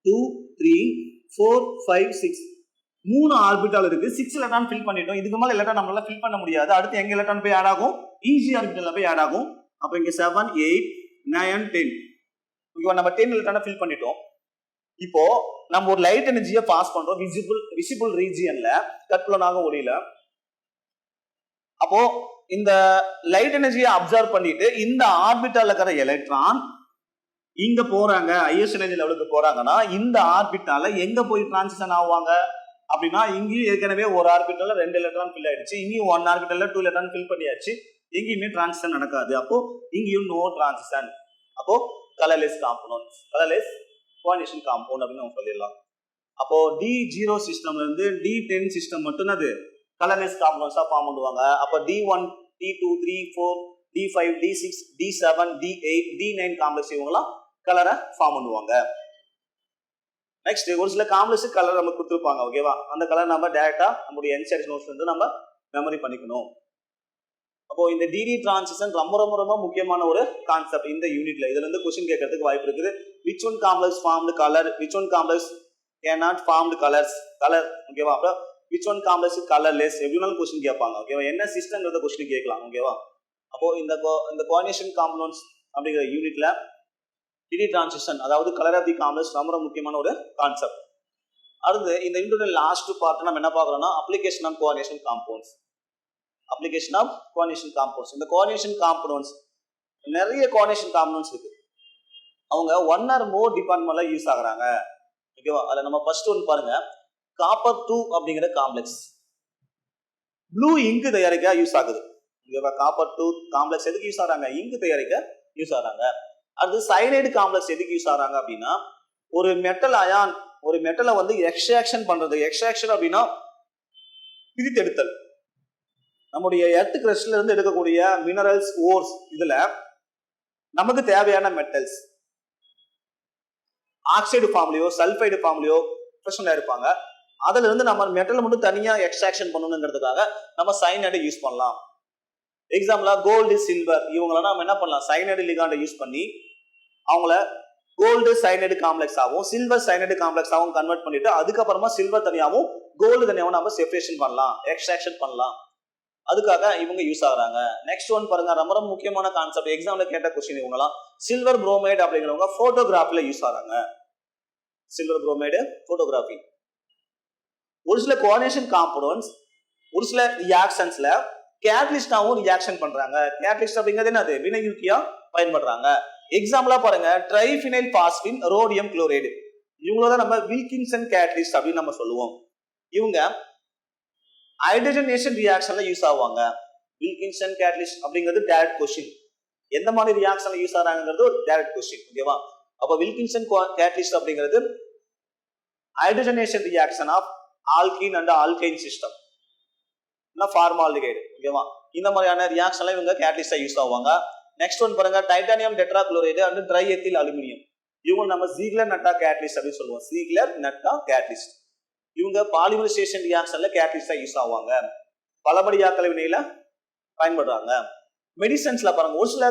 2 3 4 5 6 3 ஆர்பிட்டால் இருக்கு. 6 எலக்ட்ரான் ஃபில் பண்ணிட்டோம். இதுக்கு மேல எலக்ட்ரான் நம்மளால ஃபில் பண்ண முடியாது. அடுத்து எங்க எலக்ட்ரான் போய் ஆட் ஆகும், ஈஸி ஆர்பிட்டால்ல போய் ஆட் ஆகும். அப்ப இங்க 7 8 9 10 இப்போ நம்ம 10 எலக்ட்ரானை ஃபில் பண்ணிட்டோம். இப்போ நம்ம ஒரு லைட் எனர்ஜியை பாஸ் பண்றோம் விசிபிள் ரீஜியன்ல கட்புலனாக ஒளியில. அப்போ இந்த லைட் எனர்ஜியை அப்சர்வ் பண்ணிட்டு இந்த ஆர்பிட்டால இருக்கிற எலக்ட்ரான் இங்க போறாங்க, ஹையஸ்ட் எனர்ஜி லெவலுக்கு போறாங்கன்னா இந்த ஆர்பிட்டால எங்க போய் டிரான்சிஷன் ஆவாங்க அப்படின்னா இங்கேயும் ஏற்கனவே ஒரு ஆர்பிட்டால 2 எலக்ட்ரான் ஃபில் ஆயிடுச்சு, இங்கேயும் 1 ஆர்பிட்டால 2 எலக்ட்ரான் ஃபில் பண்ணியாச்சு, எங்கேயுமே டிரான்சிஷன் நடக்காது. அப்போ இங்கேயும் நோ டிரான்சிஷன். அப்போ colourless compound, colourless coordination compound அப்படின்னு நம்ம சொல்லிடலாம். அப்போ D0 சிஸ்டம்ல இருந்து D10 சிஸ்டம் மட்டும் அது கலர்லெஸ் காம்பவுண்ட்ஸா ஃபார்ம் பண்ணுவாங்க. அப்போ D1 D2 3 4 D5 D6 D7 D8 D9 complex இவங்கலாம் கலரை ஃபார்ம் பண்ணுவாங்க. நெக்ஸ்ட் ஒரு சில காம்ப்ளெக்ஸ் கலர் நம்ம கொடுத்துருப்பாங்க, ஓகேவா, அந்த கலர் நம்ம டைரக்டா நம்மளுடைய என்சிஆர்டி நோட்ஸ்ல இருந்து நம்ம மெமரி பண்ணிக்கணும். அப்போ இந்த டிடி டிரான்சிஷன் ரொம்ப ரொம்ப ரொம்ப முக்கியமான ஒரு கான்செப்ட் இந்த யூனிட்ல. இதுல இருந்து क्वेश्चन கேட்கறதுக்கு வாய்ப்பு இருக்குது. which one complex formed color, which one complex cannot formed colors, color, ஓகேவா. அப்புறம் which one complex colorless எப்படினாலும் क्वेश्चन கேட்பாங்க, ஓகேவா. என்ன சிஸ்டம்ங்கறத क्वेश्चन கேட்கலாம், ஓகேவா. அப்போ இந்த கோஆர்டினேஷன் காம்பவுண்ட்ஸ் அப்படிங்கிற யூனிட்ல டிடி டிரான்சிஷன் அதாவது கலர் ஆஃப் தி காம்ப்ளெக்ஸ் ரொம்ப முக்கியமான ஒரு கான்செப்ட். அடுத்து இந்த யூனிட்டோட லாஸ்ட் பார்ட் நம்ம என்ன பார்க்கறோம்னா application of coordination compounds. Application of coordination compounds. இந்த கோஆர்டினேஷன் காம்பவுண்ட்ஸ் நிறைய கோஆர்டினேஷன் காம்பவுண்ட்ஸ் இருக்கு. அவங்க 1 or more டிபார்ட்மெண்ட்ல யூஸ் ஆகுறாங்க, ஓகேவா. அதுல நம்ம ஃபர்ஸ்ட் ஒன் பாருங்க, காப்பர் 2 அப்படிங்கிற காம்ப்ளெக்ஸ் ப்ளூ இங்க் தயாரிக்க யூஸ் ஆகுது, ஓகேவா. காப்பர் 2 காம்ப்ளெக்ஸ் எதுக்கு யூஸ் ஆகுறாங்க, இங்க் தயாரிக்க யூஸ் ஆகுறாங்க. அடுத்து சைனைடு காம்ப்ளெக்ஸ் எதுக்கு யூஸ் ஆகுறாங்க அப்படின்னா ஒரு மெட்டல் அயான் ஒரு மெட்டலை வந்து எக்ஸ்ட்ராக்ஷன் பண்றது. எக்ஸ்ட்ராக்ஷன் அப்படின்னா பிரித்தெடுத்தல். நம்முடைய எர்த் கிரஸ்ட்ல இருந்து எடுக்கக்கூடிய மினரல்ஸ் ஓர்ஸ் இதுல நமக்கு தேவையான மெட்டல்ஸ் ஆக்சைடு ஃபார்ம்லயோ சல்பைடு ஃபார்ம்லயோ பிரச்சனை இருப்பாங்க. அதுல இருந்து நம்ம மெட்டலை மட்டும் தனியா எக்ஸ்ட்ராக்ஷன் பண்ணணுங்கிறதுக்காக நம்ம சைனைடை யூஸ் பண்ணலாம். எக்ஸாம்பிளா கோல்டு சில்வர் இவங்கள நம்ம என்ன பண்ணலாம், சைனைடு லிகாண்டை யூஸ் பண்ணி அவங்கள கோல்டு சைனைடு காம்ப்ளெக்ஸ் ஆகும் சில்வர் சைனைடு காம்ப்ளெக்ஸ் ஆகும் கன்வெர்ட் பண்ணிட்டு அதுக்கப்புறமா சில்வர் தனியாகவும் கோல்டு தனியாகவும் நம்ம செப்பரேஷன் பண்ணலாம், எக்ஸ்ட்ராக்ஷன் பண்ணலாம். அதுக்காக இவங்க யூஸ் ஆகுறாங்க. நெக்ஸ்ட் ஒன் பாருங்க, ரொம்ப ரொம்ப முக்கியமான கான்செப்ட், எக்ஸாம்ல கேட்ட क्वेश्चन. இவங்கலாம் சில்வர் புரோமைடு அப்படிங்கிறவங்க போட்டோகிராஃபில யூஸ் ஆகுறாங்க. Silver bromide photography. ஒரு சில கோஆர்டினேஷன் காம்பவுண்ட்ஸ் ஒரு சில ரியாக்ஷன்ஸ்ல கேட்டலிஸ்டாவும் ரியாக்ஷன் பண்றாங்க. கேட்டலிஸ்ட் அப்படிங்கிறது என்னது, வினையூக்கியா பயன்படுறாங்க. எக்ஸாம்பிளா பாருங்க, ட்ரைஃபினைல் பாஸ்பின் ரோடியம் குளோரைடு இவங்களோட நம்ம வில்கின்சன் கேட்டலிஸ்ட் அப்படின்னு நம்ம சொல்லுவோம். இவங்க ஹைட்ரஜனேஷன் ரியாக்ஷன்ல யூஸ் ஆவாங்க. வில்கின்சன் கேட்டலிஸ்ட் அப்படிங்கிறது டைரக்ட் क्वेश्चन. எந்த மாதிரி ரியாக்ஷன்ல யூஸ் ஆறாங்கிறது ஒரு டைரக்ட் क्वेश्चन, ஓகேவா. அப்ப வில்கின்சன் கேட்டலிஸ்ட் அப்படிங்கிறது hydrogenation reaction of alkene and alkyne system, formaldehyde, ஓகேவா. இந்த மாதிரியான ரியாக்ஷன்ல இவங்க கேட்டலிஸ்டா யூஸ் ஆவாங்க. நெக்ஸ்ட் ஒன் பாருங்க, titanium tetrachloride and triethyl aluminium இவங்க நம்ம ஜீக்லர் நட்டா கேட்டலிஸ்ட் அப்படின்னு சொல்லுவோம். ஜீக்லர் நட்டா கேட்டலிஸ்ட் இவங்க பாலிமரைசேஷன் ரியாக்ஷன்ல கேட்டலிஸ்டா யூஸ் ஆவாங்க. பலபடியாக்கல் வினையில பயன்படுறாங்க. மெடிசன்ஸ்ல பாருங்க, ஒரு சில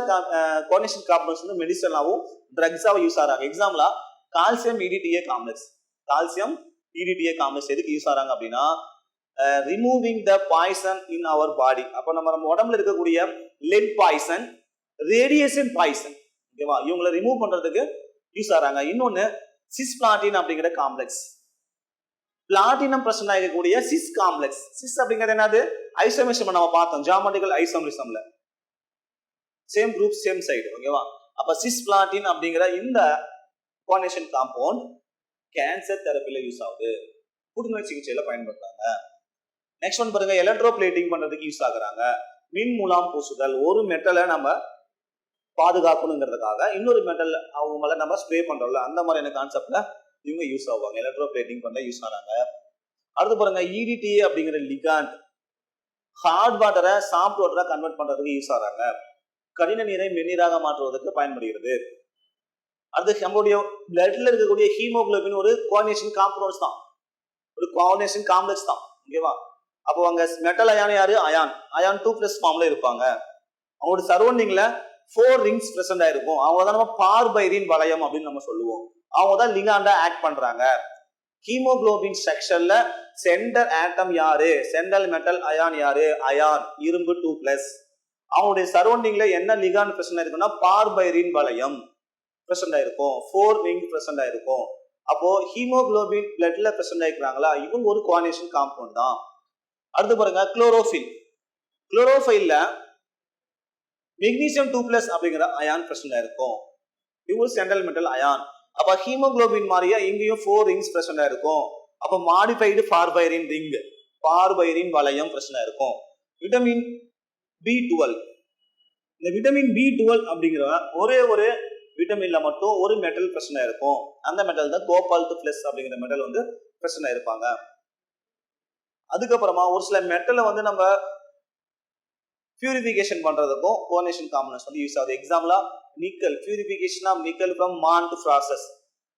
கோஆர்டினேஷன் காம்பவுண்ட்ஸ் வந்து மெடிசனாவும் ட்ரக்ஸாவும் யூஸ் ஆறாங்க. எக்ஸாம்பிளா calcium EDTA complex. Calcium EDTA complex எதுக்கு யூஸ் ஆறாங்க அப்படின்னா ரிமூவிங் த பாய்சன் இன் அவர் பாடி. அப்ப நம்ம உடம்புல இருக்கக்கூடிய லெட் பாய்சன், ரேடியேஷன் பாய்சன், ஓகேவா, இவங்களை ரிமூவ் பண்றதுக்கு யூஸ் ஆறாங்க. இன்னொன்னு சிஸ் பிளாட்டின் அப்படிங்கிற காம்ப்ளெக்ஸ். பிளாட்டினம் பிரச்சனை ஆகக்கூடிய சிஸ் காம்ப்ளெக்ஸ். சிஸ் அப்படிங்கிறது என்னது, ஐசோமரிசம் நம்ம பார்த்தோம் ஜியோமெட்ரிக்கல் ஐசோமரிசம்ல சேம் குரூப் சேம் சைடு. ஓகேவா? அப்ப சிஸ்பிளாட்டின் அப்படிங்கிற இந்த கோஆர்டினேஷன் காம்பவுண்ட் கேன்சர் தெரப்பில யூஸ் ஆகுது, புற்றுநோய் சிகிச்சையில பயன்படுத்துறாங்க. நெக்ஸ்ட் ஒன் பாருங்க, எலக்ட்ரோ பிளேட்டிங் பண்றதுக்கு யூஸ் ஆகுறாங்க. மின் மூலம் பூசுதல், ஒரு மெட்டலை நம்ம பாதுகாக்கணுங்கிறதுக்காக இன்னொரு மெட்டல் அவங்க மேல நம்ம ஸ்ப்ரே பண்றோம்ல, அந்த மாதிரியான கான்செப்ட்ல இவங்க யூஸ் ஆவாங்க, எலக்ட்ரோ பிளேட்டிங் பண்ண யூஸ் ஆறாங்க. அடுத்து பாருங்க, இடிடி அப்படிங்கிற லிகாண்ட் ஹார்ட் வாட்டரை சாஃப்ட் வாட்டரா கன்வெர்ட் பண்றதுக்கு யூஸ் ஆறாங்க. கடின நீரை மென்னீராக மாற்றுவதற்கு பயன்படுகிறது. அடுத்து நம்மளுடைய பிளட்ல இருக்கக்கூடிய ஹீமோகுளோபின் ஒரு கோஆர்டினேஷன் காம்பவுண்ட்ஸ் தான், ஒரு கோஆர்டினேஷன் காம்ப்ளெக்ஸ் தான். ஓகேவா? அப்போ அங்க மெட்டல் அயான் யாரு? அயான். அயான் 2+ ஃபார்ம்ல இருப்பாங்க. அவங்களோட சரௌண்டிங்ல 4 ரிங்ஸ் பிரசன்ட் ஆயிருக்கும். அவங்க தான் நம்ம பார்பைரின் வளையம் அப்படின்னு நம்ம சொல்லுவோம். அவங்க தான் லிகாண்டா ஆக்ட் பண்றாங்க. ஹீமோகுளோபின் ஸ்ட்ரக்சர்ல சென்டர் ஆட்டம் யாரு? சென்ட்ரல் மெட்டல் அயான் யாரு? அயான், இரும்பு 2+. அவங்களுடைய சரௌண்டிங்ல என்ன லிகாண்ட் பிரசன்ட் ஆயிருக்குன்னா பார்பைரின் வளையம் பிரசன்ட் ஆயிருக்கும், 4 ரிங் பிரசன்ட் ஆயிருக்கும். அப்போ ஹீமோகுளோபின் பிளட்ல பிரசன்ட் ஆயிருக்காங்களா, இவங்க ஒரு கோஆர்டினேஷன் காம்பவுண்ட் தான். அடுத்து பாருங்க, குளோரோஃபில். குளோரோஃபைல்ல மெக்னீசியம் 2+ அப்படிங்கிற அயான் பிரசன்ட் ஆயிருக்கும், இவங்க சென்ட்ரல் மெட்டல் அயான். அப்ப ஹீமோகுளோபின் மாதிரியா இங்கேயும் 4 ரிங்ஸ் பிரசன்ட் ஆயிருக்கும். அப்ப மாடிஃபைடு பார்பைரின் ரிங், பார்பைரின் வளையம் பிரசன்ட் ஆயிருக்கும். விட்டமின் B12, இந்த விட்டமின் B12 அப்படிங்கிற ஒரே ஒரு விட்டமின்ல மட்டும் ஒரு மெட்டல் பிரச்சனை இருக்கும். அந்த மெட்டல் தான் கோபால்ட் பிளஸ் அப்படிங்கிற மெட்டல் வந்து பிரச்சனை இருப்பாங்க. அதுக்கப்புறமா ஒரு சில மெட்டலை வந்து நம்ம பியூரிஃபிகேஷன் பண்றதுக்கும் கோஆர்டினேஷன் காம்பவுண்ட்ஸ் வந்து யூஸ் ஆகுது. எக்ஸாம்பிளா nickel, purification of nickel from Mond process.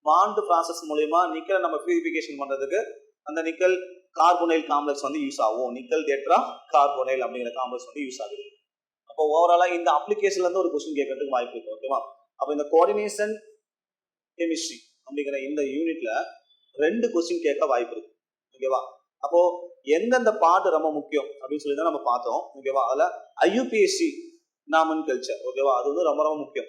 Mond process மூலமா நிக்கலை நம்ம பியூரிஃபிகேஷன் பண்றதுக்கு அந்த நிக்கல் கார்போனைல் காம்ப்ளெக்ஸ் வந்து யூஸ் ஆகும். நிக்கல் டெட்ரா கார்போனைல் அப்படிங்கிற காம்ப்ளெக்ஸ் வந்து யூஸ் ஆகுது. அப்போ ஓவராலா இந்த அப்ளிகேஷன்ல இருந்து ஒரு கொஸ்டின் கேட்கறதுக்கு வாய்ப்பு இருக்கு. ஓகேவா? அப்ப இந்த கோஆர்டினேஷன் கெமிஸ்ட்ரி அப்படிங்கிற இந்த யூனிட்ல 2 கொஸ்டின் கேட்க வாய்ப்பு இருக்கு. ஓகேவா? அப்போ எந்தெந்த பார்ட் ரொம்ப முக்கியம் அப்படின்னு சொல்லி தான் நம்ம பார்த்தோம். ஓகேவா? அதுல IUPAC நாமென்கில்ச்சர், ஓகேவா, அது வந்து ரொம்ப ரொம்ப முக்கியம்.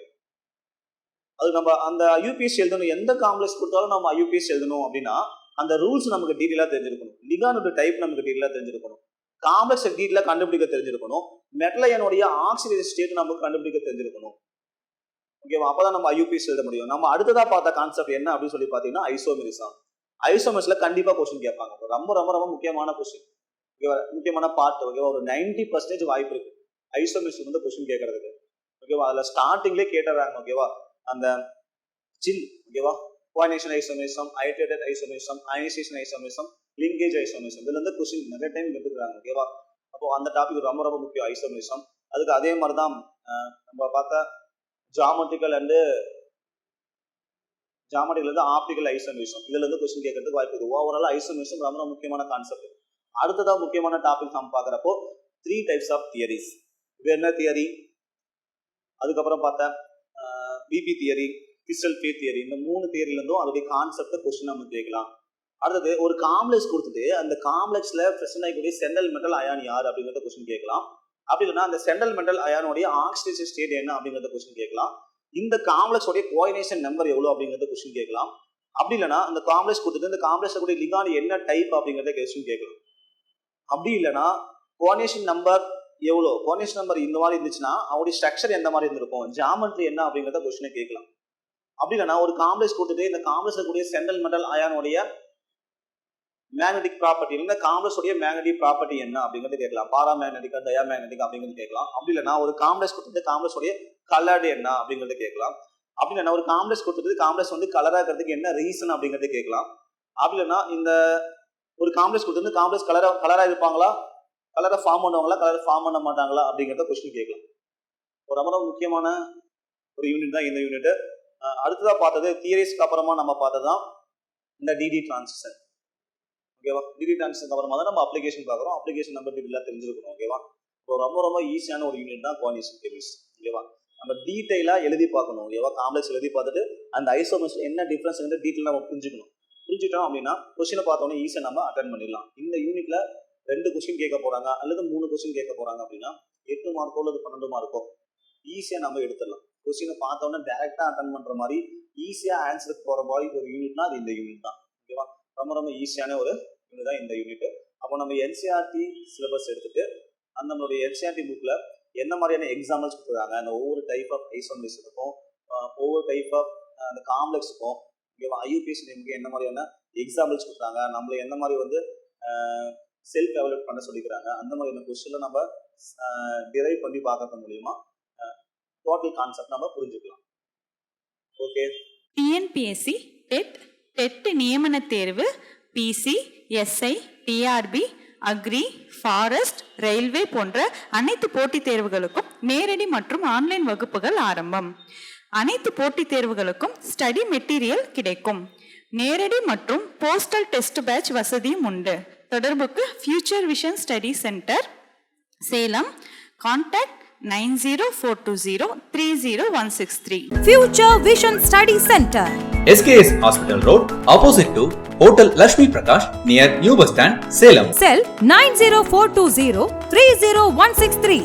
அது நம்ம அந்த IUPAC எழுதணும், எந்த காம்ப்ளெக்ஸ் கொடுத்தாலும் நம்ம IUPAC எழுதணும் அப்படின்னா அந்த ரூல்ஸ் நமக்கு டீட்டெயிலா தெரிஞ்சிருக்கணும். லிகாண்ட் டைப் நமக்கு டீட்டெயிலா தெரிஞ்சிருக்கணும். காம்ப்ளெக்ஸ் டீட்டெயிலா கண்டுபிடிக்க தெரிஞ்சிருக்கணும். மெட்டலையனுடைய ஆக்சிடேஷன் ஸ்டேட் நமக்கு கண்டுபிடிக்க தெரிஞ்சிருக்கணும். ஓகேவா? அப்பதான் நம்ம IUPAC எழுத முடியும். நம்ம அடுத்ததா பார்த்த கான்செப்ட் என்ன அப்படின்னு சொல்லி பாத்தீங்கன்னா ஐசோமெரிசம். ஐசோமெரிஸ்ல கண்டிப்பா கொஸ்டின் கேட்பாங்க. ரொம்ப ரொம்ப ரொம்ப முக்கியமான கொஸ்டின், ஓகேவா, முக்கியமான பார்ட். ஓகேவா? ஒரு 90% வாய்ப்பு இருக்கு ஐசோமெரிசம் வந்து கொஸ்டின் கேட்கறதுக்கு. ஓகேவா? அதுல ஸ்டார்டிங்லேயே கேட்டுறாங்க. ஓகேவா? அந்த சில், ஓகேவா, coordination isomerism, hydrated isomerism, ionization isomerism, linkage isomerism, இதுல இருந்து கொஸ்டின் நிறைய டைம் கேட்டுக்கிறாங்க. ஓகேவா? அப்போ அந்த டாபிக் ரொம்ப ரொம்ப முக்கியம் ஐசோமெரிசம். அதுக்கு அதே மாதிரிதான் நம்ம பார்த்த ஜியோமெட்ரிக்கல் அண்ட் ஆப்டிகல் ஐசோமெரிசம், இதுல இருந்து கொஸ்டின் கேட்கறதுக்கு வாய்ப்பு இருக்கு. ஓவரால் ஐசோமெரிசம் ரொம்ப முக்கியமான கான்செப்ட். அடுத்ததா முக்கியமான டாபிக் நம்ம பார்க்கறப்போ 3 டைப்ஸ் ஆஃப் தியரிஸ். இது என்ன தியரி? அதுக்கப்புறம் பார்த்தா பிபி தியரி, கிறிஸ்டல் பே தியரி, இந்த 3 தியரில இருந்தும் அதோடைய கான்செப்ட் கொஸ்டின் நம்ம கேட்கலாம். அடுத்தது ஒரு காம்ப்ளெக்ஸ் கொடுத்துட்டு அந்த காம்ப்ளெக்ஸ்ல பிரசன்ட் ஆகக்கூடிய சென்ட்ரல் மெட்டல் அயான் யார் அப்படிங்கறத கொஸ்டின் கேட்கலாம். அப்படி இல்லைன்னா அந்த சென்ட்ரல் மெட்டல் அயானுடைய ஆக்சிடேஷன் ஸ்டேட் என்ன அப்படிங்கறத கொஸ்டின் கேட்கலாம். இந்த காம்ப்ளெக்ஸ் உடைய கோஆர்டினேஷன் நம்பர் எவ்வளவு அப்படிங்கறத கொஸ்டின் கேட்கலாம். அப்படி இல்லைன்னா அந்த காம்ப்ளெக்ஸ் கொடுத்துட்டு இந்த காம்ப்ளெக்ஸ் கூடிய லிகாண்ட் என்ன டைப் அப்படிங்கறத கொஸ்டின் கேட்கலாம். அப்படி இல்லைன்னா கோஆர்டினேஷன் நம்பர் எவ்வளோ, கோஆர்டினேஷன் நம்பர் இந்த மாதிரி இருந்துச்சுன்னா அவருடைய ஸ்ட்ரக்சர் எந்த மாதிரி இருந்திருக்கும், ஜியோமெட்ரி என்ன அப்படிங்கறத கொஸ்டினை கேட்கலாம். அப்படி இல்லைன்னா ஒரு காம்ப்ளெக்ஸ் கொடுத்துட்டு இந்த காம்ப்ளெக்ஸ் கூடிய சென்ட்ரல் மெட்டல் அயானுடைய மேக்னெட்டிக் ப்ராப்பர்ட்டி, இந்த காம்ப்ளெக்ஸ் உடைய மேக்னெட்டிக் ப்ராப்பர்ட்டி என்ன அப்படிங்கிறது கேட்கலாம். பாராமேக்னெட்டிக், டயாமேக்னெட்டிக் அப்படிங்கிறது கேட்கலாம். அப்படி இல்லைன்னா ஒரு காம்ப்ளெக்ஸ் கொடுத்துட்டு காம்ப்ளெக்ஸ் உடைய கலர் என்ன அப்படிங்கறது கேட்கலாம். அப்படி இல்லைன்னா ஒரு காம்ப்ளெக்ஸ் கொடுத்துட்டு காம்ப்ளெக்ஸ் வந்து கலரா இருக்கிறதுக்கு என்ன ரீசன் அப்படிங்கறது கேட்கலாம். அப்படி இல்லைன்னா இந்த ஒரு காம்ப்ளெக்ஸ் கொடுத்துட்டு காம்ப்ளெக்ஸ் கலரா இருப்பாங்களா, கலரை ஃபார்ம் பண்ணுவாங்களா, கலரை ஃபார்ம் பண்ண மாட்டாங்களா அப்படிங்கறத கொஸ்டின் கேட்கலாம். ஒரு ரொம்ப முக்கியமான ஒரு யூனிட் தான் இந்த யூனிட். அடுத்ததா பார்த்தது தியரிஸ்க்கு அப்புறமா நம்ம பார்த்ததுதான் இந்த டிடி டிரான்சிஷன். ஓகேவா? டிடி டிரான்சிஷன் அப்புறமா தான் நம்ம அப்ளிகேஷன் பார்க்குறோம். அப்ளிகேஷன் நம்ம டீட்டெயிலாக தெரிஞ்சிருக்கணும். ஓகேவா? இப்போ ரொம்ப ரொம்ப ஈஸியான ஒரு யூனிட் தான் கோஆர்டினேஷன் கெமிஸ்ட்ரி. ஓகேவா? நம்ம டீட்டெயிலாக எழுதி பார்க்கணும். ஓகேவா? காம்ப்ளெக்ஸ் எழுதி பார்த்துட்டு அந்த ஐசோமெர்ஸ்ல என்ன டிஃபரன்ஸ் வந்து டீட்டெயிலாக நம்ம புரிஞ்சுட்டோம் அப்படின்னா கொஸ்டினை பார்த்தோன்னே ஈஸியாக நம்ம அட்டன் பண்ணிடலாம். இந்த யூனிட்ல 2 கொஸ்டின் கேட்க போறாங்க அல்லது 3 கொஸ்டின் கேட்க போறாங்க அப்படின்னா 8 மார்க்கோ அல்லது 12 மார்க்கோ ஈஸியா நம்ம எடுத்துடலாம். கொஸ்டினை பார்த்தோன்னே டைரக்டா அட்டன் பண்ற மாதிரி ஈஸியா ஆன்சருக்கு போற மாதிரி ஒரு யூனிட்னா அது இந்த யூனிட் தான். ஓகேவா? ரொம்ப ரொம்ப ஈஸியான ஒரு யூனிட் தான் இந்த யூனிட். அப்போ நம்ம என்சிஆர்டி சிலபஸ் எடுத்துட்டு அந்த நம்மளுடைய என்சிஆர்டி புக்கில் என்ன மாதிரியான எக்ஸாம்பிள்ஸ் கொடுக்குறாங்க, அந்த ஒவ்வொரு டைப் ஆஃப் ஐசோமரிசத்துக்கும் ஒவ்வொரு டைப் ஆஃப் அந்த காம்ப்ளெக்ஸுக்கும் ஓகேவா, ஐயூபிஎஸ் நேமுக்கு என்ன மாதிரியான எக்ஸாம்பிள்ஸ் கொடுக்குறாங்க, நம்மளை என்ன மாதிரி வந்து செல்ஃப் எவல்யூட் பண்ண சொல்லிக்கிறாங்க, அந்த மாதிரியான கொஸ்டினில் நம்ம டிரைவ் பண்ணி பார்க்கறது மூலியமா டோட்டல் கான்செப்ட் நம்ம புரிஞ்சுக்கலாம். ஓகே, டிஎன்பிஎஸ்சி டெட் நியமன தேர்வு, PC, SI, TRB, agri, forest, railway போன்ற அனைத்து போட்டித் தேர்வுகளுக்கும் நேரடி மற்றும் ஆன்லைன் வகுப்புகள் ஆரம்பம். அனைத்து போட்டித் தேர்வுகளுக்கும் ஸ்டடி மெட்டீரியல் கிடைக்கும். நேரடி மற்றும் போஸ்டல் டெஸ்ட் பேட்ச் வசதியும் உண்டு. தொடர்புக்கு future vision study centre, Salem. Contact 9042030163. Future Vision Study Center, SKS Hospital Road, opposite to Hotel Lakshmi Prakash, near New Bus Stand, Salem. Cell 90420 30163.